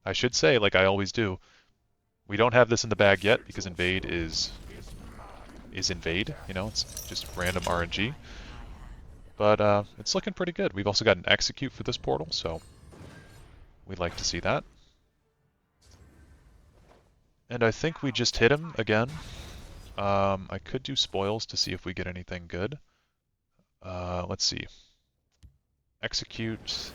I should say, like I always do, we don't have this in the bag yet because Invade is Invade, you know, it's just random RNG. But it's looking pretty good. We've also got an Execute for this portal, so we'd like to see that. And I think we just hit him again. I could do Spoils to see if we get anything good. Let's see. Execute.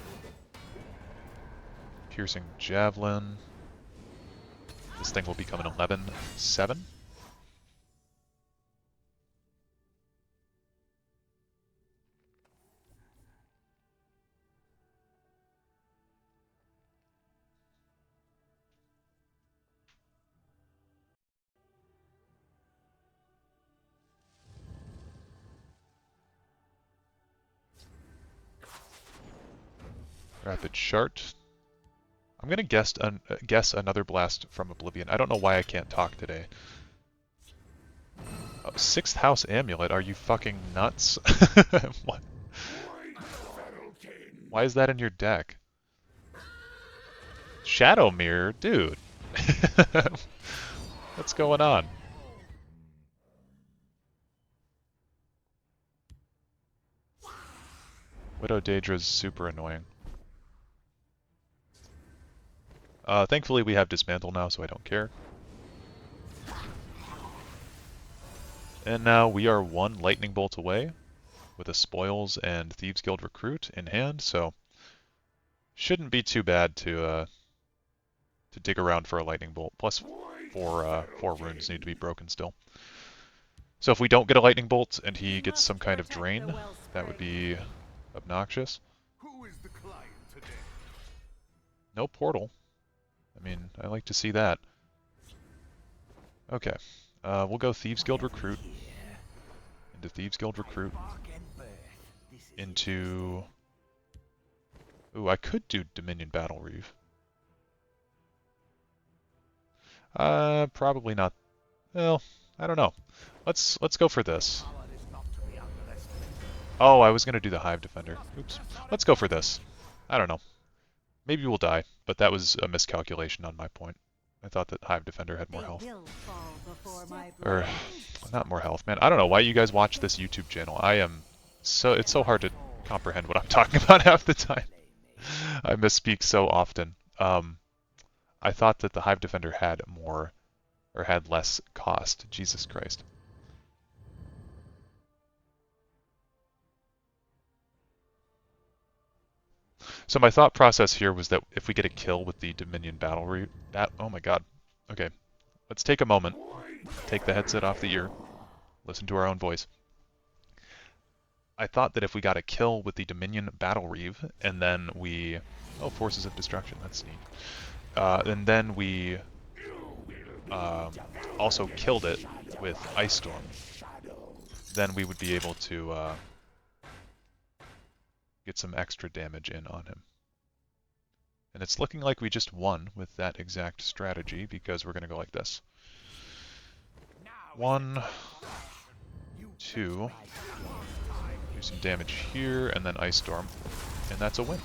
Piercing Javelin. This thing will become an 11/7. Rapid Shart. I'm gonna guess another blast from Oblivion. I don't know why I can't talk today. Oh, 6th House Amulet? Are you fucking nuts? What? Why is that in your deck? Shadow Mirror? Dude. What's going on? Widow Daedra's super annoying. Thankfully we have Dismantle now, so I don't care. And now we are 1 Lightning Bolt away with a Spoils and Thieves Guild Recruit in hand, so shouldn't be too bad to dig around for a Lightning Bolt. Plus 4 runes need to be broken still. So if we don't get a Lightning Bolt and he gets some kind of drain, that would be obnoxious. Who is the client today? No portal. I mean, I like to see that. Okay. We'll go Thieves Guild Recruit. Into Thieves Guild Recruit. Into... Ooh, I could do Dominion Battle Reeve. Probably not. Well, I don't know. Let's go for this. Oh, I was gonna do the Hive Defender. Oops. Let's go for this. I don't know. Maybe we'll die, but that was a miscalculation on my point. I thought that Hive Defender had more health. Or, not more health, man. I don't know why you guys watch this YouTube channel. It's so hard to comprehend what I'm talking about half the time. I misspeak so often. I thought that the Hive Defender had more, or had less cost. Jesus Christ. So my thought process here was that if we get a kill with the Dominion Battle Reeve, oh my god. Okay, let's take a moment, take the headset off the ear, listen to our own voice. I thought that if we got a kill with the Dominion Battle Reeve, and then we... Oh, Forces of Destruction, that's neat. And then we also killed it with Ice Storm, then we would be able to get some extra damage in on him. And it's looking like we just won with that exact strategy because we're going to go like this. 1, 2, do some damage here, and then Ice Storm, and that's a win.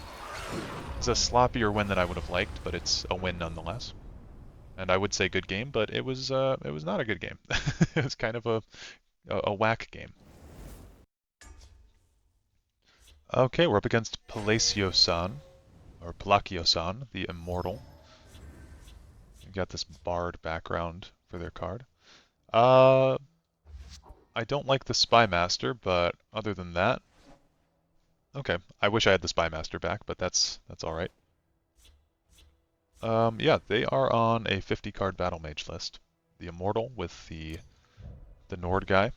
It's a sloppier win than I would have liked, but it's a win nonetheless. And I would say good game, but it was not a good game. It was kind of a whack game. Okay, we're up against Palacio-san, or Palacio-san, the Immortal. We've got this barred background for their card. I don't like the Spy Master, but other than that, okay. I wish I had the Spy Master back, but that's all right. Yeah, they are on a 50 card Battle Mage list. The Immortal with the Nord guy.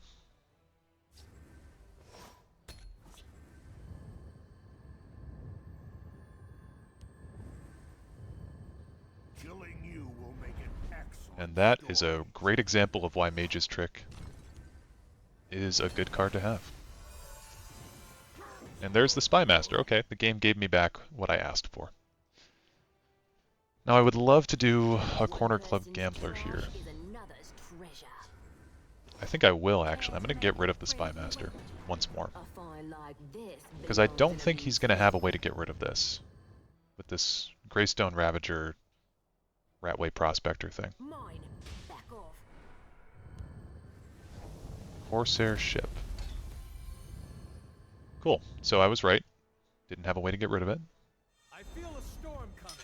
Killing you will make an excellent And that is story. a great example of why Mage's Trick is a good card to have. And there's the Spy Master. Okay, the game gave me back what I asked for. Now I would love to do a Corner Club Gambler here. I think I will actually. I'm going to get rid of the Spy Master once more. Because I don't think he's going to have a way to get rid of this. With this Greystone Ravager Ratway Prospector thing. Corsair Ship. Cool. So I was right. Didn't have a way to get rid of it. I feel a storm coming.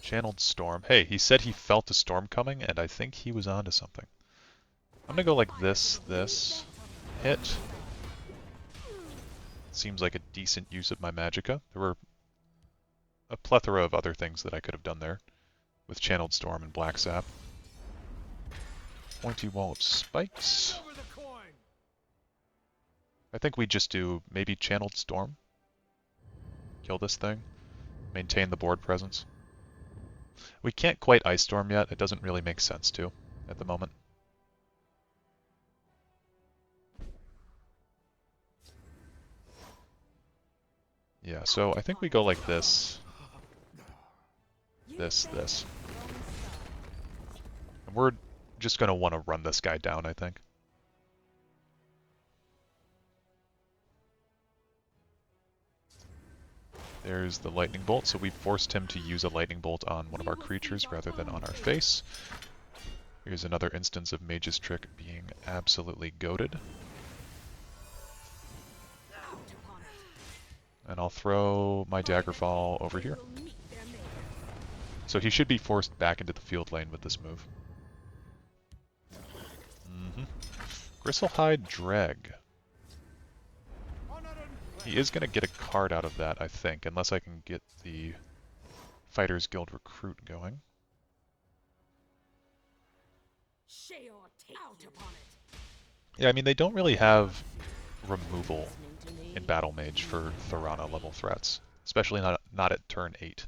Channeled Storm. Hey, he said he felt a storm coming, and I think he was onto something. I'm gonna go like this, hit. Seems like a decent use of my Magicka. There were a plethora of other things that I could have done there with Channeled Storm and Black Sap. Pointy Wall of Spikes. Over the coin. I think we just do maybe Channeled Storm. Kill this thing. Maintain the board presence. We can't quite Ice Storm yet. It doesn't really make sense to at the moment. Yeah, so I think we go like this. This. And we're just going to want to run this guy down, I think. There's the Lightning Bolt, so we forced him to use a Lightning Bolt on one of our creatures rather than on our face. Here's another instance of Mage's Trick being absolutely goated. And I'll throw my Daggerfall over here. So he should be forced back into the field lane with this move. Gristlehide Dreg. He is going to get a card out of that, I think, unless I can get the Fighters Guild Recruit going. Yeah, I mean, they don't really have removal in Battle Mage for Thorana level threats, especially not at turn 8.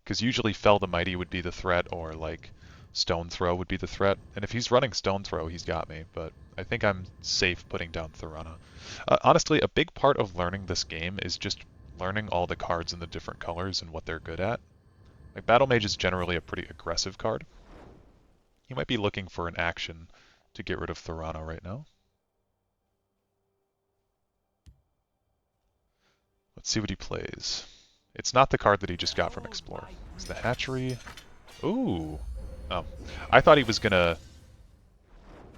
Because usually Fell the Mighty would be the threat, or like Stone Throw would be the threat. And if he's running Stone Throw, he's got me, but I think I'm safe putting down Thorana. Honestly, a big part of learning this game is just learning all the cards in the different colors and what they're good at. Like, Battle Mage is generally a pretty aggressive card. You might be looking for an action to get rid of Thorana right now. Let's see what he plays. It's not the card that he just got from Explore. It's the Hatchery. Ooh. Oh. I thought he was gonna...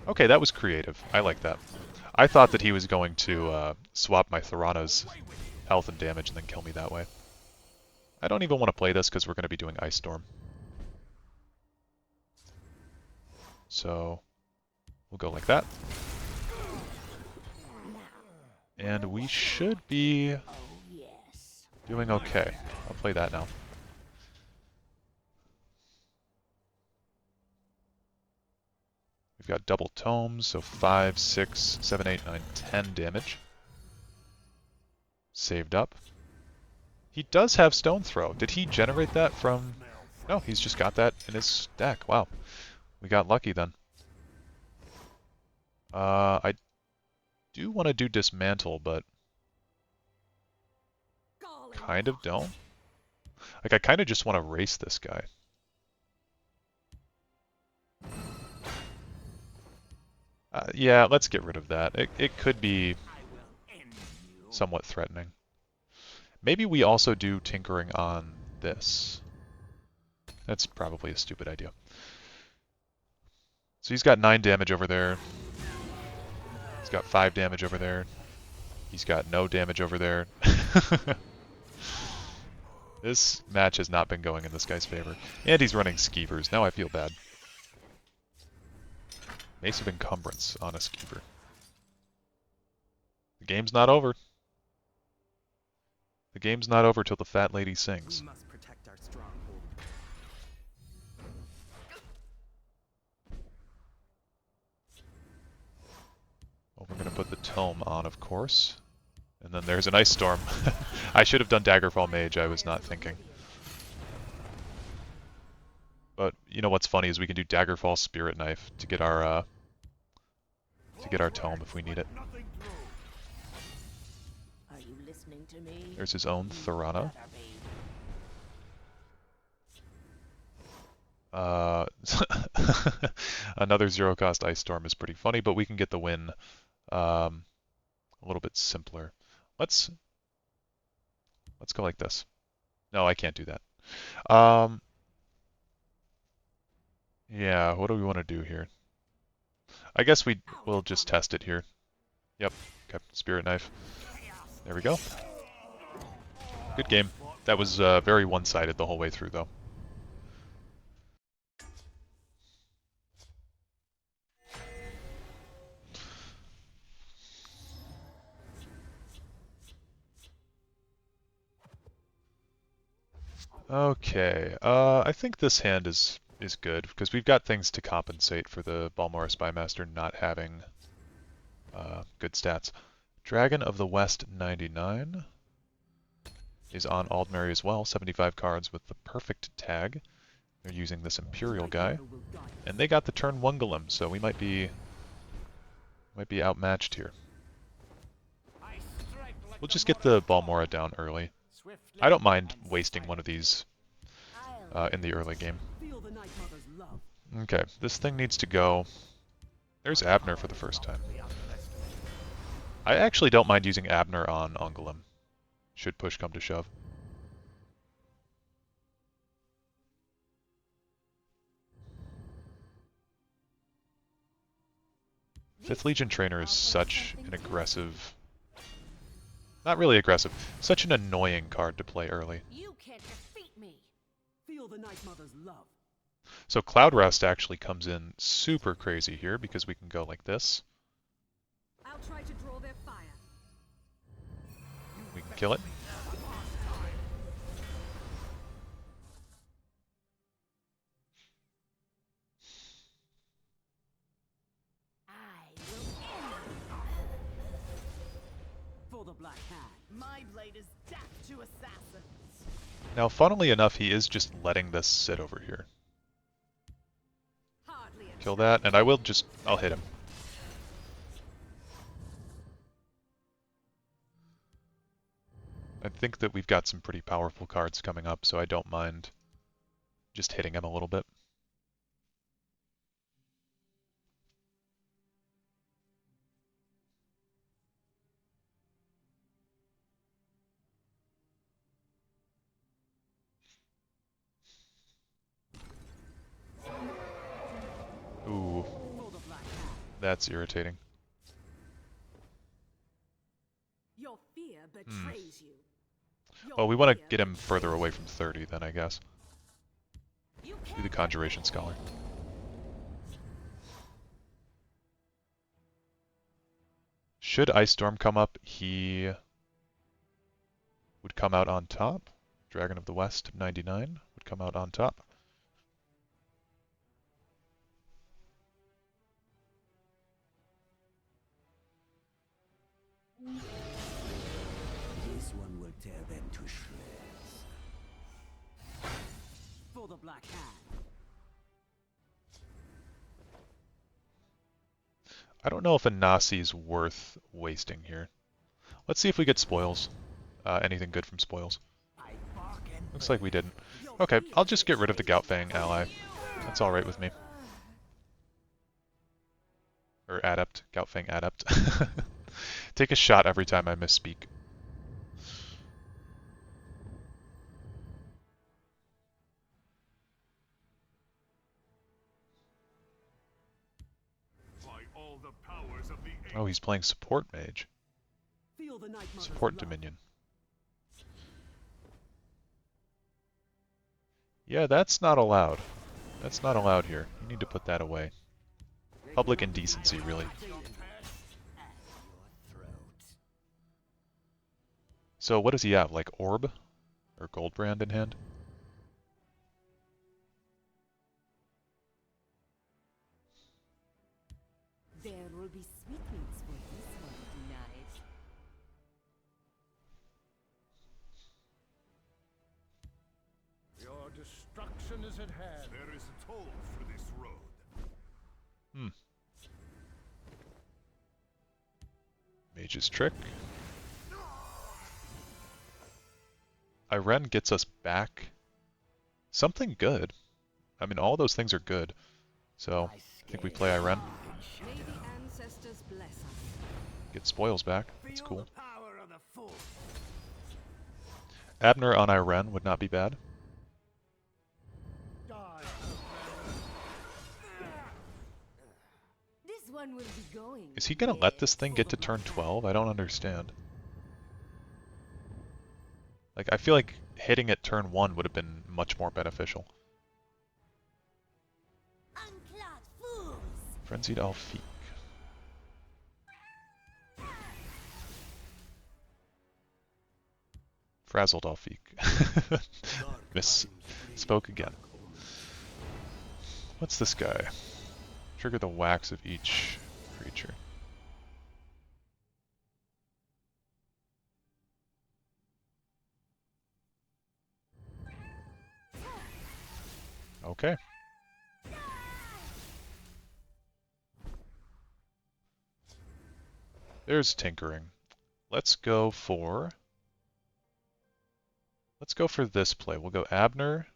Okay, that was creative. I like that. I thought that he was going to swap my Thorana's health and damage and then kill me that way. I don't even want to play this because we're going to be doing Ice Storm. So we'll go like that. And we should be doing okay. I'll play that now. We've got double tomes, so 5, 6, 7, 8, 9, 10 damage. Saved up. He does have Stone Throw. Did he generate that from... No, he's just got that in his deck. Wow. We got lucky then. I do want to do Dismantle, but... kind of don't. Like, I kind of just want to race this guy. Yeah, let's get rid of that. It could be somewhat threatening. Maybe we also do Tinkering on this. That's probably a stupid idea. So he's got 9 damage over there. got 5 damage over there. He's got no damage over there. This match has not been going in this guy's favor. And he's running Skeevers. Now I feel bad. Mace of Encumbrance on a Skeever. The game's not over. The game's not over till the fat lady sings. We must protect our stronghold. Well, we're going to put the Tome on, of course. And then there's an Ice Storm. I should have done Daggerfall Mage, I was not thinking. But you know what's funny is we can do Daggerfall Spirit Knife to get our Tome if we need it. Are you listening to me? There's his own Thorana. Another zero-cost Ice Storm is pretty funny, but we can get the win a little bit simpler. Let's go like this. No, I can't do that. Yeah, what do we want to do here? I guess we'll just test it here. Yep, okay, Spirit Knife. There we go. Good game. That was very one-sided the whole way through, though. Okay, I think this hand is good, because we've got things to compensate for the Balmora Spymaster not having good stats. Dragon of the West 99 is on Aldmeri as well, 75 cards with the perfect tag. They're using this Imperial guy, and they got the turn 1 Golem, so we might be outmatched here. We'll just get the Balmora down early. I don't mind wasting one of these in the early game. Okay, this thing needs to go. There's Abner for the first time. I actually don't mind using Abner on Golem, should push come to shove. Fifth Legion Trainer is such an aggressive... Not really aggressive, such an annoying card to play early. You can't defeat me. Feel the Night Mother's love. So Cloud Rest actually comes in super crazy here because we can go like this. I'll try to draw their fire. We can kill it. I will For the Black Hand. My blade is death to assassins. Now, funnily enough, he is just letting this sit over here. Hardly a Kill that, and I'll hit him. I think that we've got some pretty powerful cards coming up, so I don't mind just hitting him a little bit. Ooh, For the Black Hand. that's irritating. Your fear betrays you. Your Well, we want to fear get him further away from 30 then, I guess. You Do can't the Conjuration Scholar. Should Ice Storm come up, he would come out on top. Dragon of the West 99 would come out on top. This one will tear them to shreds. For the Black Hand. I don't know if a Nasi's worth wasting here. Let's see if we get spoils. Anything good from spoils. I bargain. Looks like we didn't. Okay, I'll just get rid of the Goutfang ally. That's alright with me. Or Adept. Goutfang Adept. Take a shot every time I misspeak. By all the powers of the Oh, he's playing support mage. Feel the Night Mother's Support love. Dominion. Yeah, that's not allowed. That's not allowed here. You need to put that away. Public indecency, really. So what does he have? Like Orb? Or Goldbrand in hand? There will be sweetmeats for this one tonight. Your destruction is at hand. There is a toll for this road. Hmm. Mage's Trick. Iren gets us back something good. I mean, all those things are good. So, I think we play Iren. May the ancestors bless us. Get spoils back. That's Feel cool. the power of the force. Abner on Iren would not be bad. Die, This one will be going. Is he gonna let this thing get to turn 12? I don't understand. Like, I feel like hitting at turn 1 would have been much more beneficial. Unclad fools! Frenzied Alfiq. Frazzled Alfiq. Spoke again. What's this guy? Trigger the wax of each creature. Okay. There's tinkering. Let's go for this play. We'll go Abner.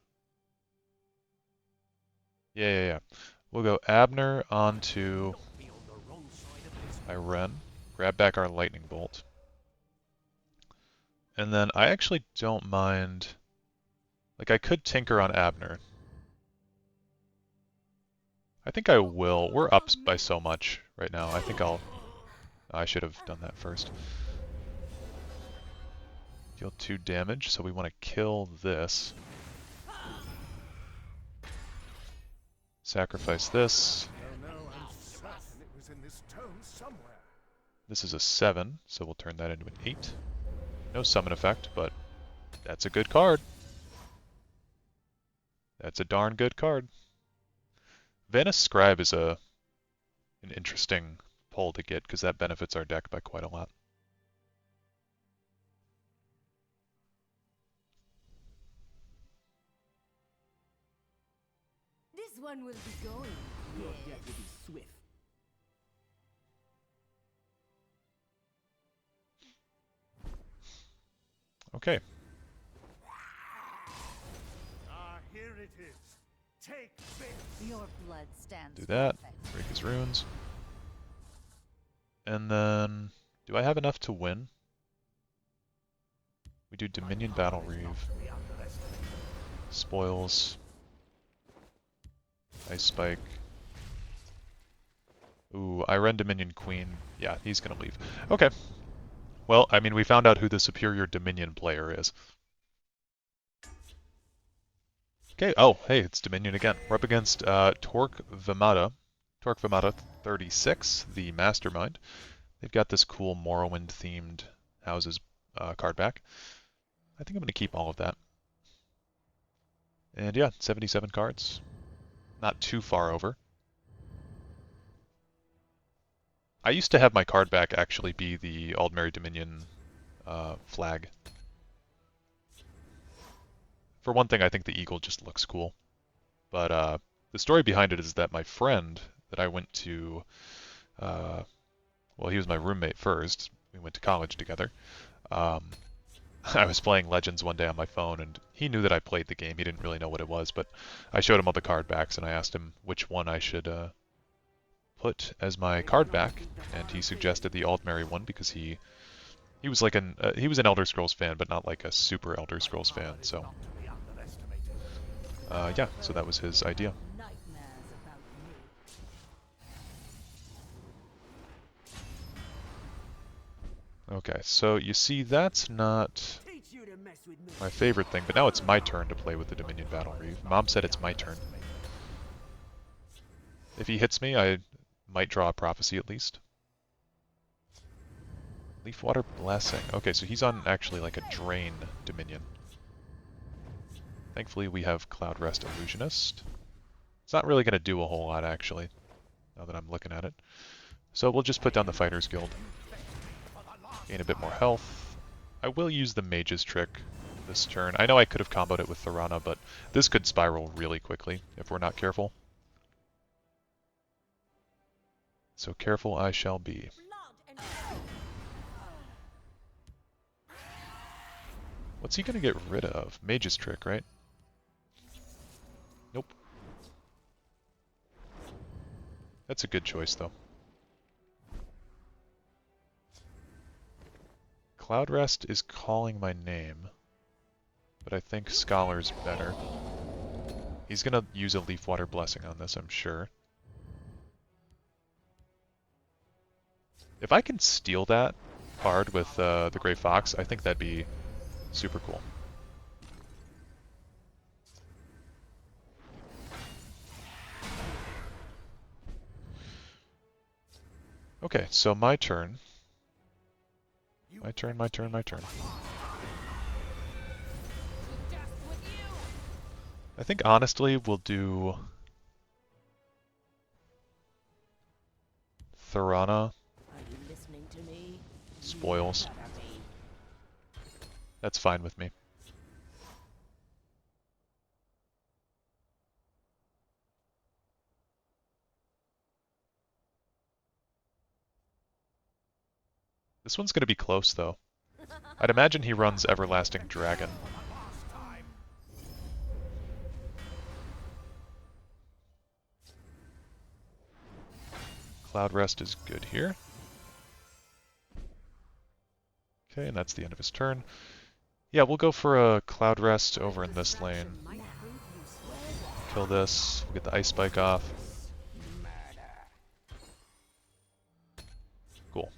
Yeah. We'll go Abner onto Iren. Grab back our lightning bolt. And then I actually don't mind. Like, I could tinker on Abner. I think I will. We're up by so much right now. I think I should have done that first. Deal 2 damage, so we want to kill this. Sacrifice this. No, I'm certain it was in this tome somewhere. This is a 7, so we'll turn that into an 8. No summon effect, but that's a good card. That's a darn good card. Vanus Scribe is an interesting pull to get, because that benefits our deck by quite a lot. This one will be going. Your death will be swift. Okay. Ah, here it is. Take this. Your blood stands. Do that. perfect. Break his runes. And then, do I have enough to win? We do Dominion Battle Reeve. Spoils. Ice Spike. Ooh, Iren Dominion Queen. Yeah, he's gonna leave. Okay. Well, I mean, we found out who the superior Dominion player is. Okay, oh, hey, it's Dominion again. We're up against Torque Vimata 36, the Mastermind. They've got this cool Morrowind-themed houses card back. I think I'm going to keep all of that. And yeah, 77 cards. Not too far over. I used to have my card back actually be the Aldmeri Dominion flag. For one thing, I think the eagle just looks cool. But the story behind it is that my friend that I went to, well, he was my roommate first. We went to college together. I was playing Legends one day on my phone, and he knew that I played the game. He didn't really know what it was, but I showed him all the card backs, and I asked him which one I should put as my card back, and he suggested the Aldmeri one because he was like he was an Elder Scrolls fan, but not like a super Elder Scrolls fan. So yeah, so that was his idea. Nightmares about me. Okay, so you see that's not Teach you to mess with me. my favorite thing, but now it's my turn to play with the Dominion Battle Reeve. Mom said it's my turn. If he hits me, I might draw a prophecy at least. Leafwater Blessing. Okay, so he's on actually like a Drain Dominion. Thankfully we have Cloud Rest Illusionist. It's not really going to do a whole lot actually, now that I'm looking at it. So we'll just put down the Fighters Guild. Gain a bit more health. I will use the Mage's Trick this turn. I know I could have comboed it with Thorana, but this could spiral really quickly if we're not careful. So careful I shall be. What's he going to get rid of? Mage's Trick, right? Nope. That's a good choice, though. Cloud Rest is calling my name, but I think Scholar's better. He's going to use a Leafwater Blessing on this, I'm sure. If I can steal that card with the Grey Fox, I think that'd be super cool. Okay, so my turn. My turn, my turn, my turn. I think honestly we'll do Thorana, Spoils. That's fine with me. This one's going to be close though. I'd imagine he runs Everlasting Dragon. Cloud Rest is good here. Okay, and that's the end of his turn. Yeah, we'll go for a Cloud Rest over in this lane. Kill this, we'll get the Ice Spike off. Cool.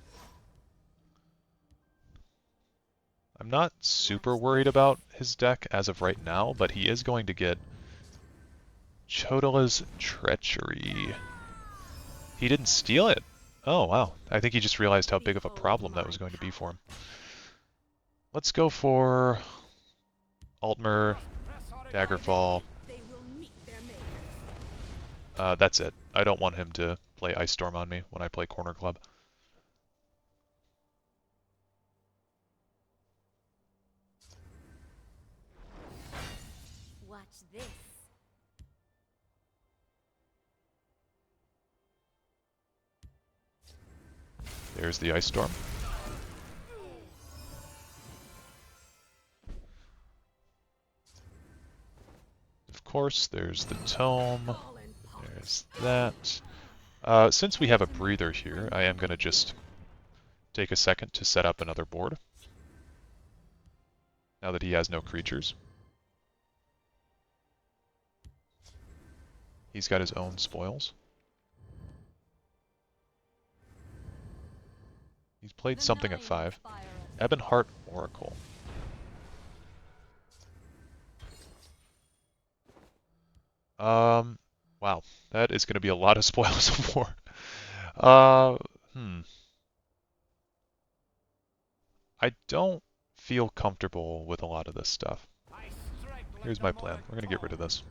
I'm not super worried about his deck as of right now, but he is going to get Chodala's Treachery. He didn't steal it. Oh, wow. I think he just realized how big of a problem that was going to be for him. Let's go for Altmer, Daggerfall. That's it. I don't want him to play Ice Storm on me when I play Corner Club. Watch this. There's the Ice Storm. Of course, there's the Tome. There's that. Since we have a breather here, I am going to just take a second to set up another board. Now that he has no creatures. He's got his own spoils. He's played something at 5. Ebonheart Oracle. Wow, that is going to be a lot of Spoils of War. I don't feel comfortable with a lot of this stuff. Here's my plan. We're going to get rid of this.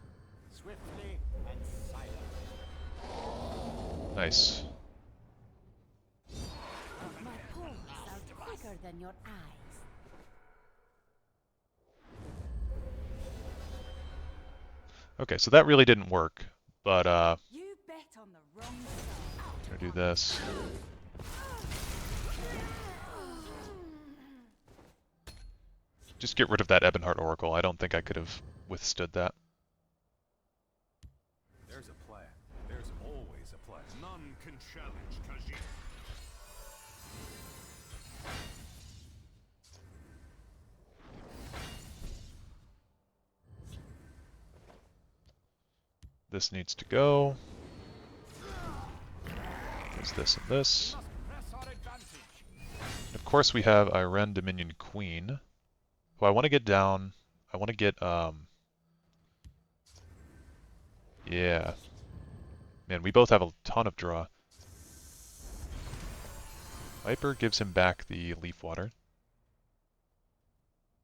Nice. My pulse are quicker than your eyes. Okay, so that really didn't work, but You bet on the wrong side. I'm going to do this. Just get rid of that Ebonheart Oracle. I don't think I could have withstood that. There's a plan. There's always a plan. None can challenge Khajiit. This needs to go. There's this and this. Press our advantage. Of course we have Iren Dominion Queen, who I want to get down. I want to get, yeah. Man, we both have a ton of draw. Viper gives him back the Leaf Water.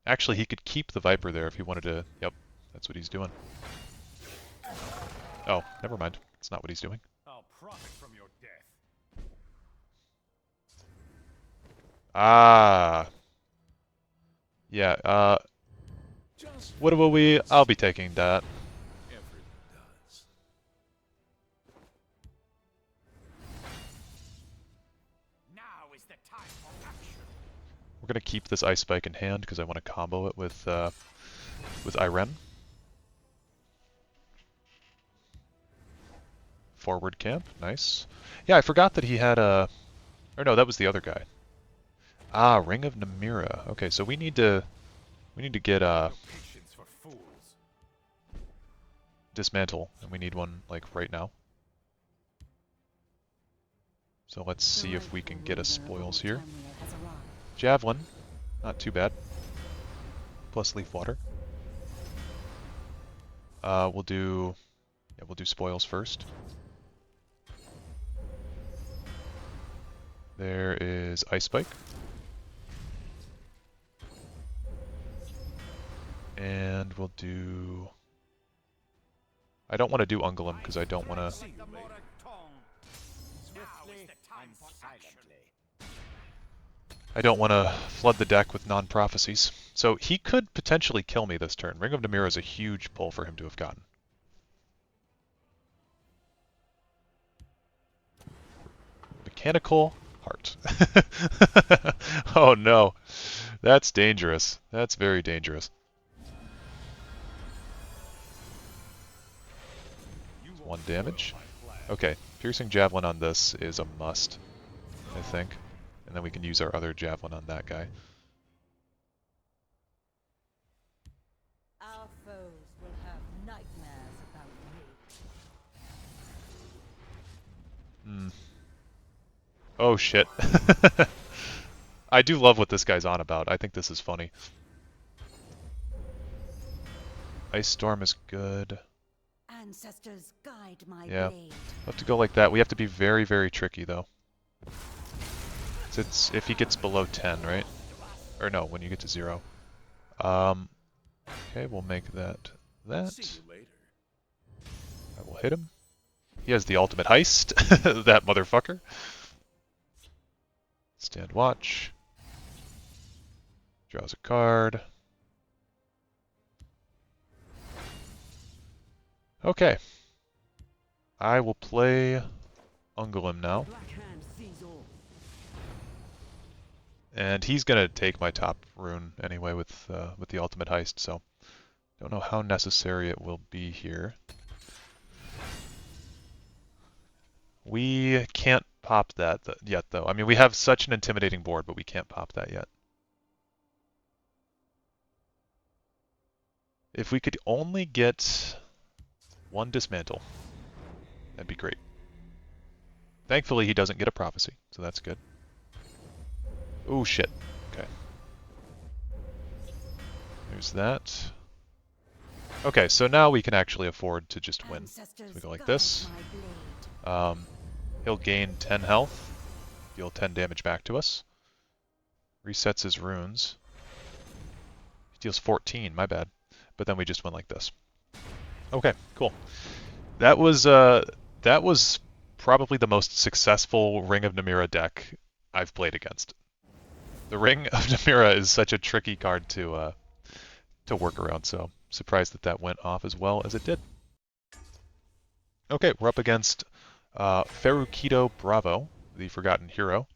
Actually, he could keep the Viper there if he wanted to. Yep, that's what he's doing. Oh, never mind. That's not what he's doing. I'll profit from your death. Ah. Yeah, what will we... I'll be taking that. Everyone does. Now is the time for action. We're gonna keep this Ice Spike in hand because I want to combo it with Iren. Forward camp, nice. Yeah, I forgot that he had a... Or no, that was the other guy. Ah, Ring of Namira. Okay, so we need to get No patience for fools. dismantle, and we need one like right now. So let's see if we can get us spoils here. Javelin, not too bad. Plus Leaf Water. We'll do spoils first. There is Ice Spike. And we'll do... I don't want to do Ungolem because I don't want to... Now is the time for action. I don't want to flood the deck with non-prophecies. So he could potentially kill me this turn. Ring of Namira is a huge pull for him to have gotten. Mechanical Heart. Oh no. That's dangerous. That's very dangerous. 1 damage. Okay, Piercing Javelin on this is a must, I think. And then we can use our other Javelin on that guy. Our foes will have nightmares about me. Hmm. Oh shit. I do love what this guy's on about. I think this is funny. Ice Storm is good. Ancestors guide my Yeah. blade. We'll have to go like that. We have to be very, very tricky though. So it's if he gets below 10, right? Or no, when you get to 0. Okay, we'll make that. See you later. I will hit him. He has the ultimate heist, that motherfucker. Stand watch. Draws a card. Okay. I will play Ungolem now. Black hand sees all. And he's gonna take my top rune anyway with the ultimate heist, so don't know how necessary it will be here. We can't pop that yet, though. I mean, we have such an intimidating board, but we can't pop that yet. If we could only get 1 dismantle, that'd be great. Thankfully, he doesn't get a prophecy, so that's good. Oh shit. Okay. There's that. Okay, so now we can actually afford to just win. So we go like this. He'll gain 10 health, deal 10 damage back to us. Resets his runes. He deals 14, my bad. But then we just went like this. Okay, cool. That was probably the most successful Ring of Namira deck I've played against. The Ring of Namira is such a tricky card to work around, so surprised that that went off as well as it did. Okay, we're up against Ferruquito Bravo, the Forgotten Hero.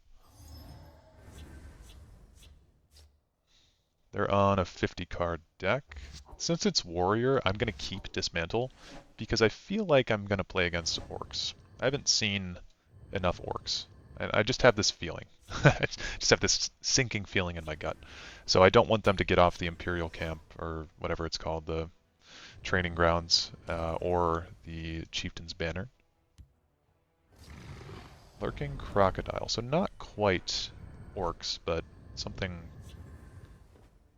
They're on a 50 card deck. Since it's Warrior, I'm going to keep Dismantle because I feel like I'm going to play against Orcs. I haven't seen enough Orcs. And I just have this feeling. I just have this sinking feeling in my gut. So I don't want them to get off the Imperial Camp or whatever it's called, the training grounds, or the Chieftain's Banner. Lurking Crocodile. So not quite Orcs, but Something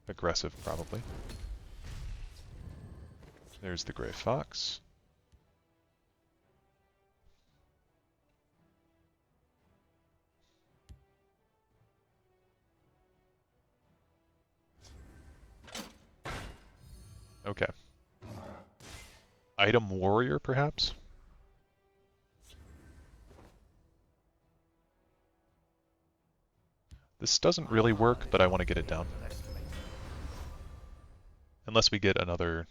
aggressive, probably. There's the Gray Fox. Okay. Item Warrior, perhaps? This doesn't really work, but I want to get it down. Unless we get another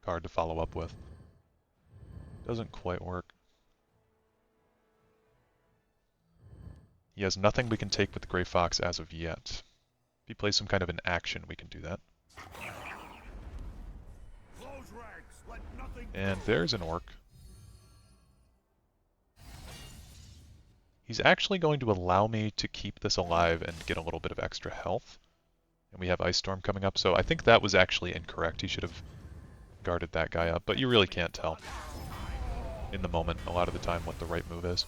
card to follow up with. Doesn't quite work. He has nothing we can take with the Gray Fox as of yet. If he plays some kind of an action, we can do that. And there's an orc. He's actually going to allow me to keep this alive and get a little bit of extra health. And we have Ice Storm coming up, so I think that was actually incorrect. He should have guarded that guy up, but you really can't tell in the moment a lot of the time what the right move is.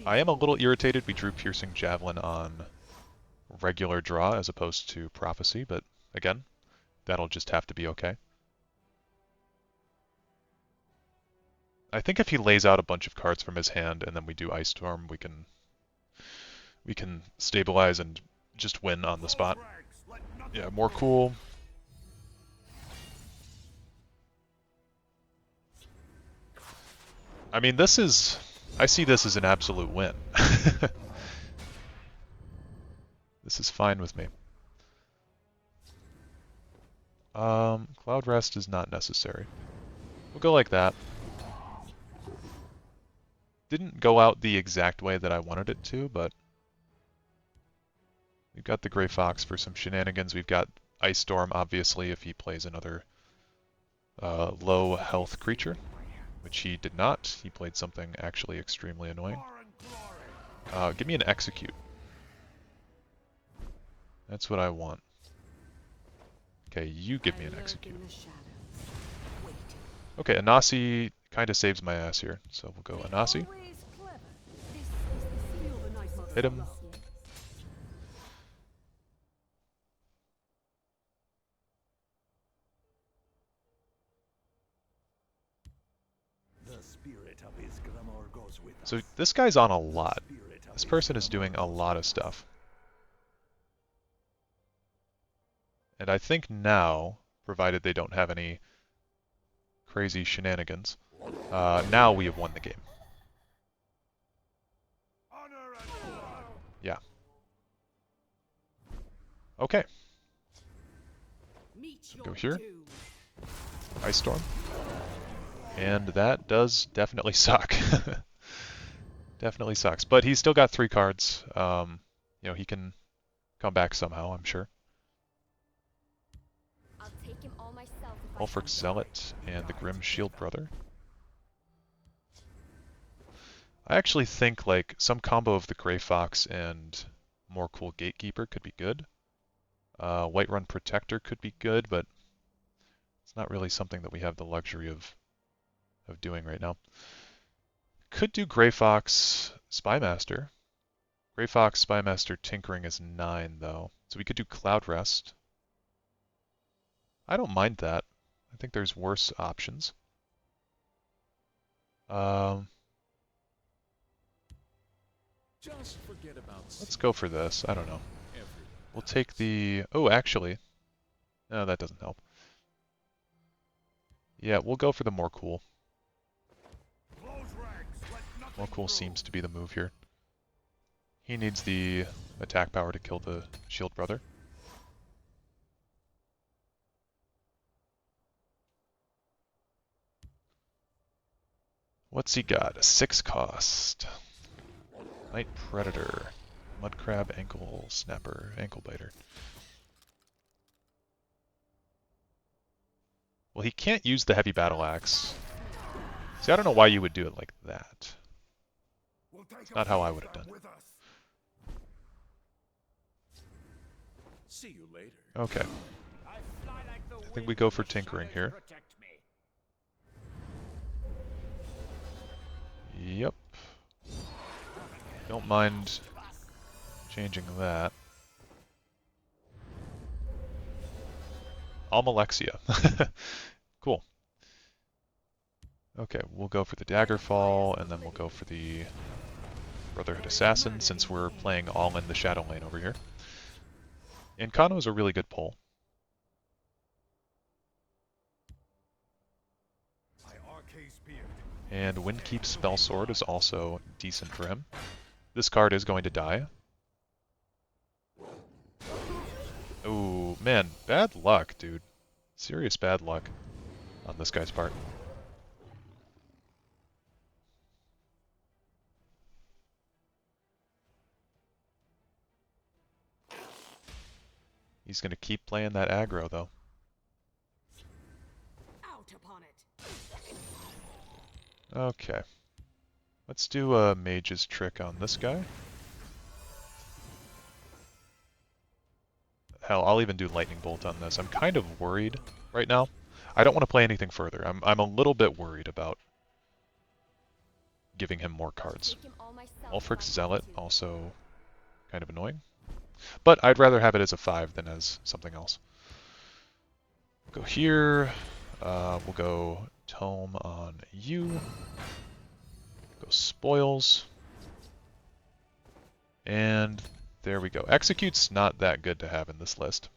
I am a little irritated we drew Piercing Javelin on regular draw as opposed to Prophecy, but again, that'll just have to be okay. I think if he lays out a bunch of cards from his hand and then we do Ice Storm, we can stabilize and just win on the spot. Yeah, more cool. I mean, I see this as an absolute win. This is fine with me. Cloud Rest is not necessary. We'll go like that. Didn't go out the exact way that I wanted it to, but we've got the Gray Fox for some shenanigans. We've got Ice Storm, obviously, if he plays another low health creature, which he did not. He played something actually extremely annoying. Give me an Execute. That's what I want. Okay, you give me an Execute. Okay, Anasi kind of saves my ass here, so we'll go Anasi. Hit him. So this guy's on a lot. This person is doing a lot of stuff. And I think now, provided they don't have any crazy shenanigans, now we have won the game. Yeah. Okay. Go here. Ice Storm. And that does definitely suck. Definitely sucks. But he's still got 3 cards. You know, he can come back somehow, I'm sure. Ulfric Zealot and the Grim Shield Brother. I actually think like some combo of the Gray Fox and more cool Gatekeeper could be good. Whiterun Protector could be good, but it's not really something that we have the luxury of doing right now. Could do Gray Fox Spymaster. Gray Fox Spymaster Tinkering is 9 though, so we could do Cloud Rest. I don't mind that. I think there's worse options. Let's go for this. I don't know. We'll take the... Oh, actually. No, that doesn't help. Yeah, we'll go for the more cool. More cool seems to be the move here. He needs the attack power to kill the Shield Brother. What's he got? A 6 cost. Night Predator. Mudcrab, Ankle Snapper, Ankle Biter. Well, he can't use the Heavy Battle Axe. See, I don't know why you would do it like that. It's not how I would have done it. See you later. Okay. I think we go for Tinkering here. Yep. Don't mind changing that. Almalexia. Cool. Okay, we'll go for the Daggerfall, and then we'll go for the Brotherhood Assassin, since we're playing all in the Shadow lane over here. Incano is a really good pull. And Windkeep Spellsword is also decent for him. This card is going to die. Ooh, man, bad luck, dude. Serious bad luck on this guy's part. He's going to keep playing that aggro, though. Out upon it. Okay. Let's do a mage's trick on this guy. Hell, I'll even do lightning bolt on this. I'm kind of worried right now. I don't want to play anything further. I'm a little bit worried about giving him more cards. Ulfric's Zealot, also kind of annoying. But I'd rather have it as a 5 than as something else. Go here. We'll go Tome on you. Go Spoils. And there we go. Execute's not that good to have in this list.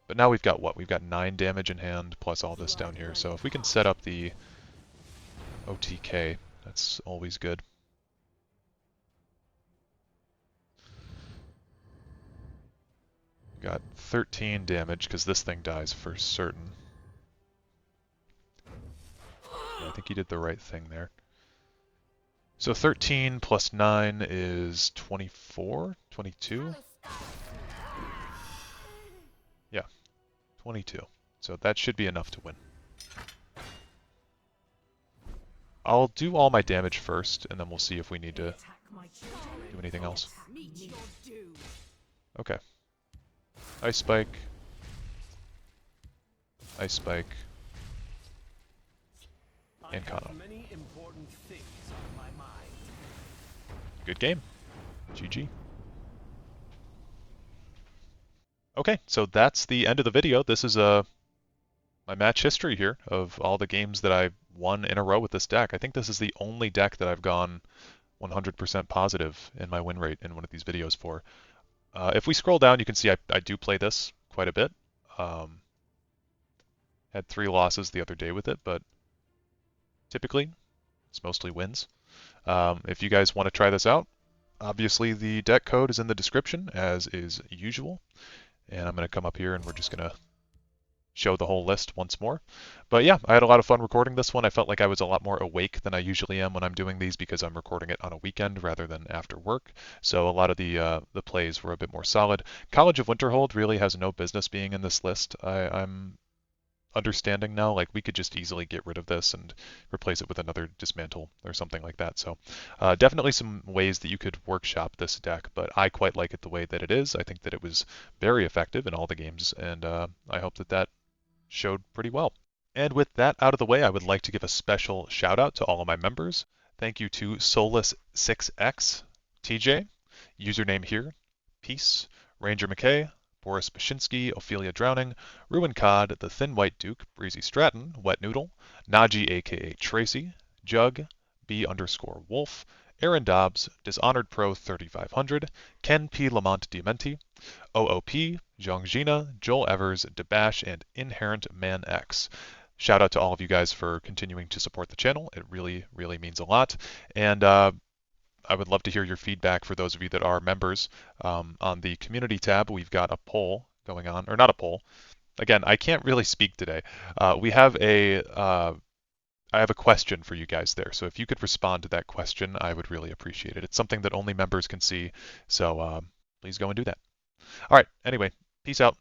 But now we've got what? We've got 9 damage in hand, plus all this down here. So if we can set up the OTK, that's always good. Got 13 damage, because this thing dies for certain. Yeah, I think he did the right thing there. So 13 plus 9 is 24? 22? Yeah, 22. So that should be enough to win. I'll do all my damage first, and then we'll see if we need to do anything else. Okay. Ice Spike. Ice Spike. And Kano. Good game. GG. Okay, so that's the end of the video. This is my match history here of all the games that I won in a row with this deck. I think this is the only deck that I've gone 100% positive in my win rate in one of these videos for. If we scroll down, you can see I do play this quite a bit. Had 3 losses the other day with it, but typically it's mostly wins. If you guys want to try this out, obviously the deck code is in the description, as is usual. And I'm going to come up here and we're just going to show the whole list once more. But yeah, I had a lot of fun recording this one. I felt like I was a lot more awake than I usually am when I'm doing these, because I'm recording it on a weekend rather than after work. So a lot of the plays were a bit more solid. College of Winterhold really has no business being in this list. I'm understanding now, like we could just easily get rid of this and replace it with another dismantle or something like that. So definitely some ways that you could workshop this deck, but I quite like it the way that it is. I think that it was very effective in all the games, and I hope that that showed pretty well. And with that out of the way, I would like to give a special shout out to all of my members. Thank you to Solus6X, TJ, username here, Peace, Ranger McKay, Boris Bashinsky, Ophelia Drowning, Ruin Cod, The Thin White Duke, Breezy Stratton, Wet Noodle, Naji aka Tracy, Jug, B_Wolf, Aaron Dobbs, Dishonored Pro 3500, Ken P. Lamont Diamenti, OOP, Zhongjina, Joel Evers, Debash, and Inherent Man X. Shout out to all of you guys for continuing to support the channel. It really, really means a lot. And I would love to hear your feedback for those of you that are members. On the community tab, we've got a poll going on, or not a poll. Again, I can't really speak today. We have I have a question for you guys there. So if you could respond to that question, I would really appreciate it. It's something that only members can see. So please go and do that. All right. Anyway, peace out.